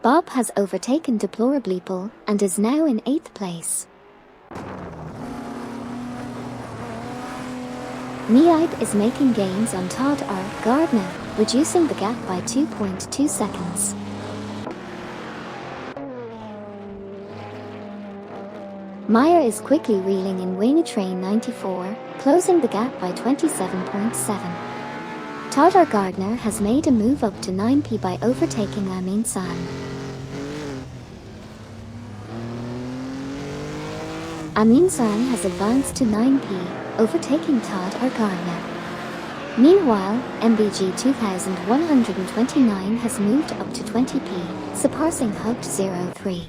Bob has overtaken Deplorableeple and is now in 8th place. Neib is making gains on Todd R. Gardner, reducing the gap by 2.2 seconds. Meyer is quickly reeling in Wayne 94, closing the gap by 27.7. Todd R. Gardner has made a move up to 9p by overtaking Amin San. Amin San has advanced to 9p, overtaking Todd R. Gardner. Meanwhile, MBG 2129 has moved up to 20p, surpassing Hugt 03.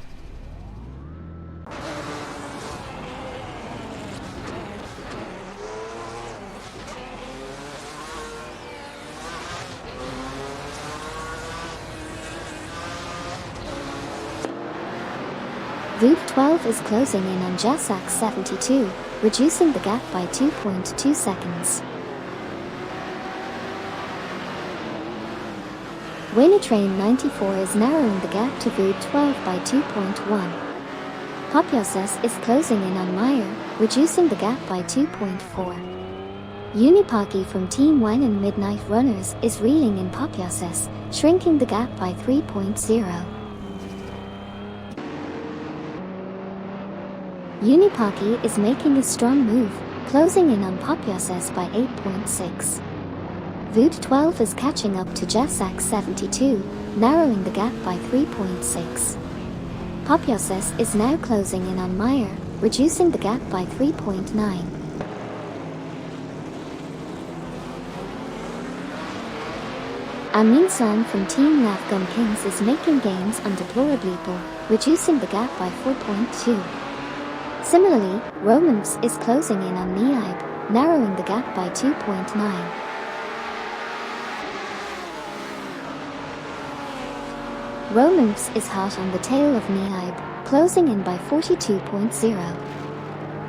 Voop 12 is closing in on Jasak 72, reducing the gap by 2.2 seconds. Wayne 94 is narrowing the gap to Voop 12 by 2.1. Popyoses is closing in on Meyer, reducing the gap by 2.4. Unipaki from Team Wang and Midnight Runners is reeling in Popyoses, shrinking the gap by 3.0. Unipaki is making a strong move, closing in on Popyoses by 8.6. Voot 12 is catching up to Jasak 72, narrowing the gap by 3.6. Popyoses is now closing in on Meyer, reducing the gap by 3.9. Amin San from Team Lafgum Kings is making gains on Deplorableeple, reducing the gap by 4.2. Similarly, Romance is closing in on Neib, narrowing the gap by 2.9. Romance is hot on the tail of Neib, closing in by 42.0.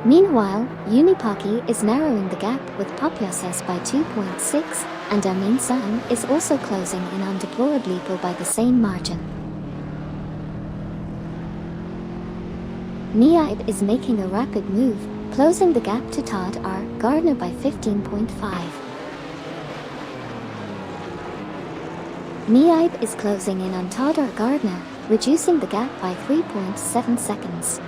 Meanwhile, Unipaki is narrowing the gap with Popyoses by 2.6, and Amin San is also closing in on Deplorableeple by the same margin. Neib is making a rapid move, closing the gap to Todd R. Gardner by 15.5. Neib is closing in on Todd R. Gardner, reducing the gap by 3.7 seconds.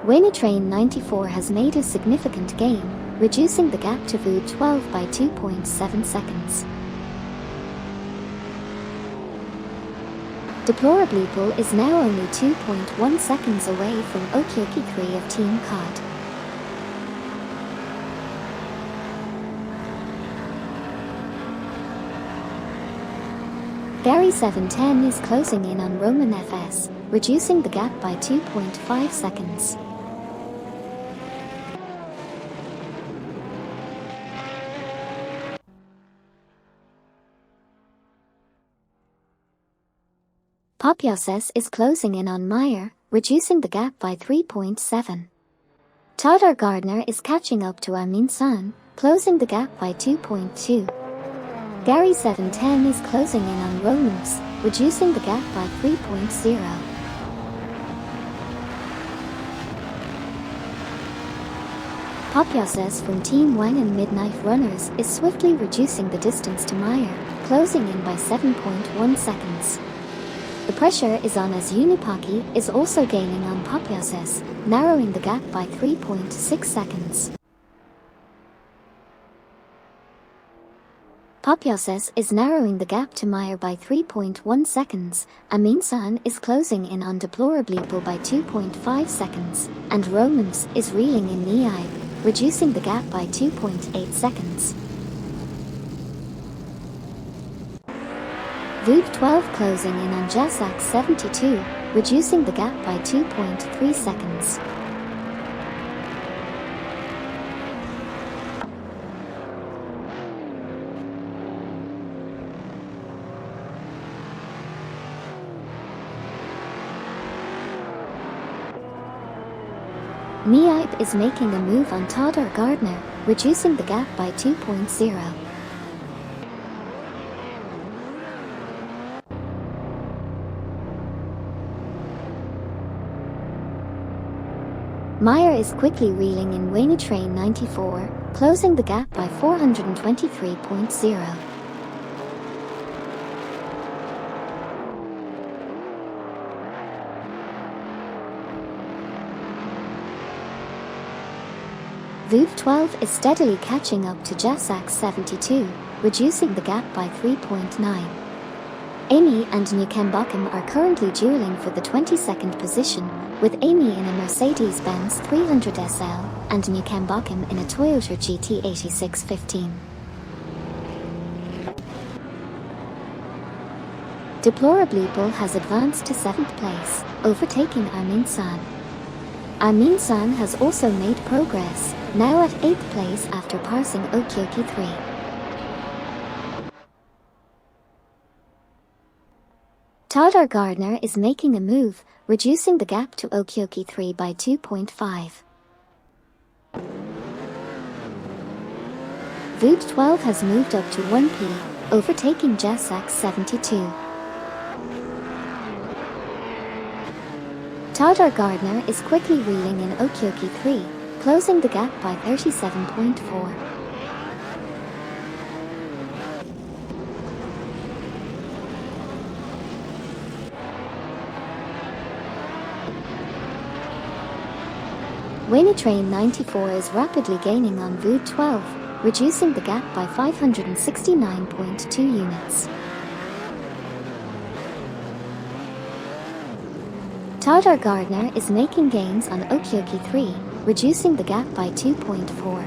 Wayne 94 has made a significant gain, reducing the gap to Voot 12 by 2.7 seconds. Deplorableeple is now only 2.1 seconds away from Okyoki 3 of Team COD. Gary 710 is closing in on Roman FS, reducing the gap by 2.5 seconds. Popyoses is closing in on Meyer, reducing the gap by 3.7. Todd R. Gardner is catching up to Amin San, closing the gap by 2.2. Gary 710 is closing in on Romance, reducing the gap by 3.0. Popyoses from Team Wang and Midnight Runners is swiftly reducing the distance to Meyer, closing in by 7.1 seconds. The pressure is on as Unipaki is also gaining on Popyoses, narrowing the gap by 3.6 seconds. Popyoses is narrowing the gap to Meyer by 3.1 seconds, Amin San is closing in on Deplorableeple by 2.5 seconds, and Romance is reeling in Neib, reducing the gap by 2.8 seconds. Voot 12 closing in on Jasak 72, reducing the gap by 2.3 seconds. Nipe is making a move on Toddar Gardner, reducing the gap by 2.0. Meyer is quickly reeling in Wayne Train 94, closing the gap by 423.0. Vuv 12 is steadily catching up to Jassac 72, reducing the gap by 3.9. Amy and Newcombotham are currently dueling for the 22nd position, with Amy in a Mercedes-Benz 300 SL and Newcombotham in a Toyota GT8615. Deplorably has advanced to 7th place, overtaking Amin San. Amin San has also made progress, now at 8th place after passing Okyoki 3. Toddar Gardner is making a move, reducing the gap to Okyoki 3 by 2.5. Vuv 12 has moved up to 1p, overtaking Jassac 72. Toddar Gardner is quickly reeling in Okyoki 3, closing the gap by 37.4. Wayne Train 94 is rapidly gaining on Vuv 12, reducing the gap by 569.2 units. Toddar Gardner is making gains on Okyoki 3, reducing the gap by 2.4.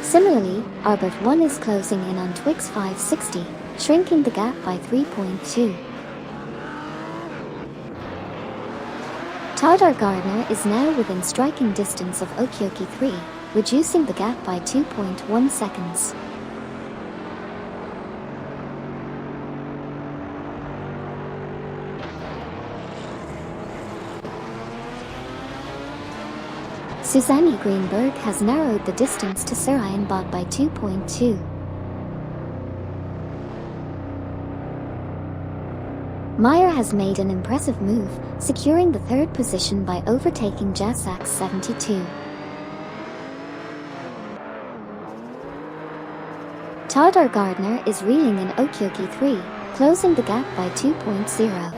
Similarly, Arbert 1 is closing in on Twix 560, shrinking the gap by 3.2. Toddar Gardner is now within striking distance of Okyoki 3, reducing the gap by 2.1 seconds. Susanne Greenberg has narrowed the distance to Sarayan Bot by 2.2. Meyer has made an impressive move, securing the 3rd position by overtaking Jassac 72. Toddar Gardner is reeling in Okyoki 3, closing the gap by 2.0.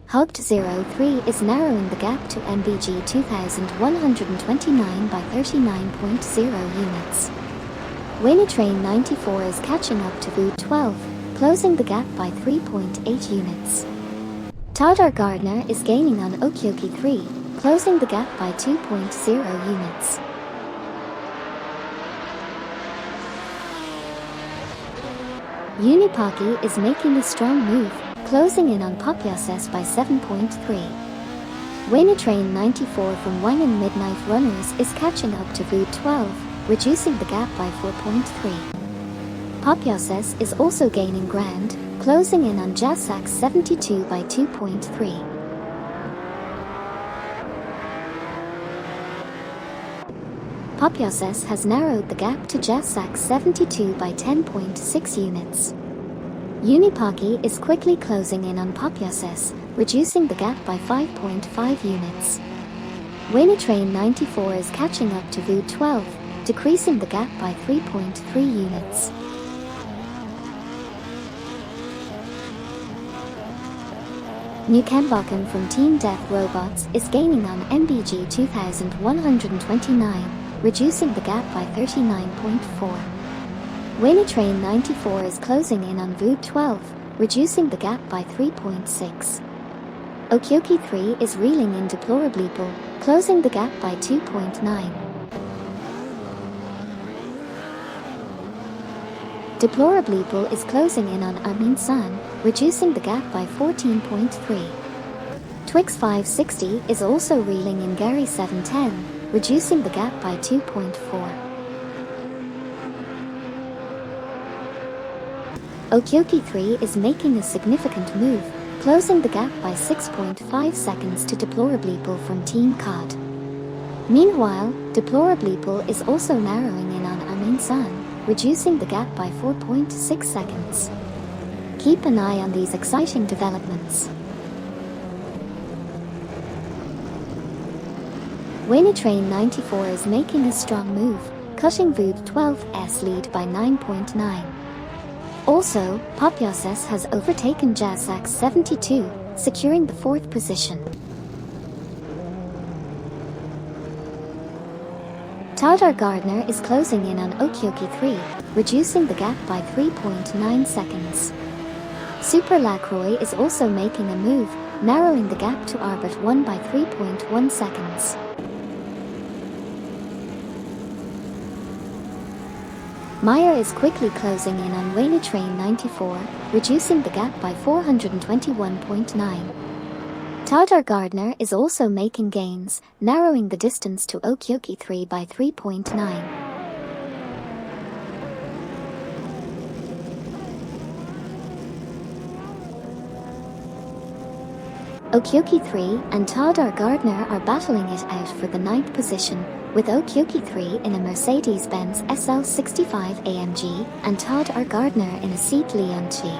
Hugged 03 is narrowing the gap to MBG 2129 by 39.0 units. Wayne Train 94 is catching up to Vuv 12, closing the gap by 3.8 units. Toddar Gardner is gaining on Okyoki 3, closing the gap by 2.0 units. Unipaki is making a strong move, closing in on Popyoses by 7.3. Wayne Train 94 from Wang and Midnight Runners is catching up to Vuv 12, reducing the gap by 4.3. Popyoses is also gaining ground, closing in on Jassac 72 by 2.3. Popyoses has narrowed the gap to Jassac 72 by 10.6 units. Unipaki is quickly closing in on Popyoses, reducing the gap by 5.5 units. Wayne Train 94 is catching up to Vuv 12, decreasing the gap by 3.3 units. Newcombotham from Team Death Robots is gaining on MBG 2129, reducing the gap by 39.4. Wayne Train 94 is closing in on Vuv 12, reducing the gap by 3.6. Okyoki 3 is reeling in Deplorably, closing the gap by 2.9. Deplorably is closing in on Amin San, reducing the gap by 14.3. Twix 560 is also reeling in Gary 710, reducing the gap by 2.4. Okyoki 3 is making a significant move, closing the gap by 6.5 seconds to Deplorableeple from Team COD. Meanwhile, Deplorableeple is also narrowing in on Amin San, reducing the gap by 4.6 seconds. Keep an eye on these exciting developments. Train 94 is making a strong move, cutting Voob 12's lead by 9.9. Also, Popyoses has overtaken Jazzax 72, securing the 4th position. Tadar Gardner is closing in on Okyoki 3, reducing the gap by 3.9 seconds. Super Lacroix is also making a move, narrowing the gap to Arbit 1 by 3.1 seconds. Meyer is quickly closing in on Train 94, reducing the gap by 421.9. Tadar Gardner is also making gains, narrowing the distance to Okyoki 3 by 3.9. Okyoki 3 and Tadar Gardner are battling it out for the 9th position, with Okyoki 3 in a Mercedes-Benz SL65 AMG and Tadar Gardner in a Seat Leon G.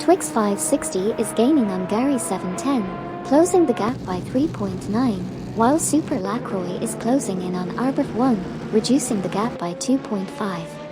Twix 560 is gaining on Gary 710, closing the gap by 3.9, while Super Lacroix is closing in on Arbit 1, reducing the gap by 2.5.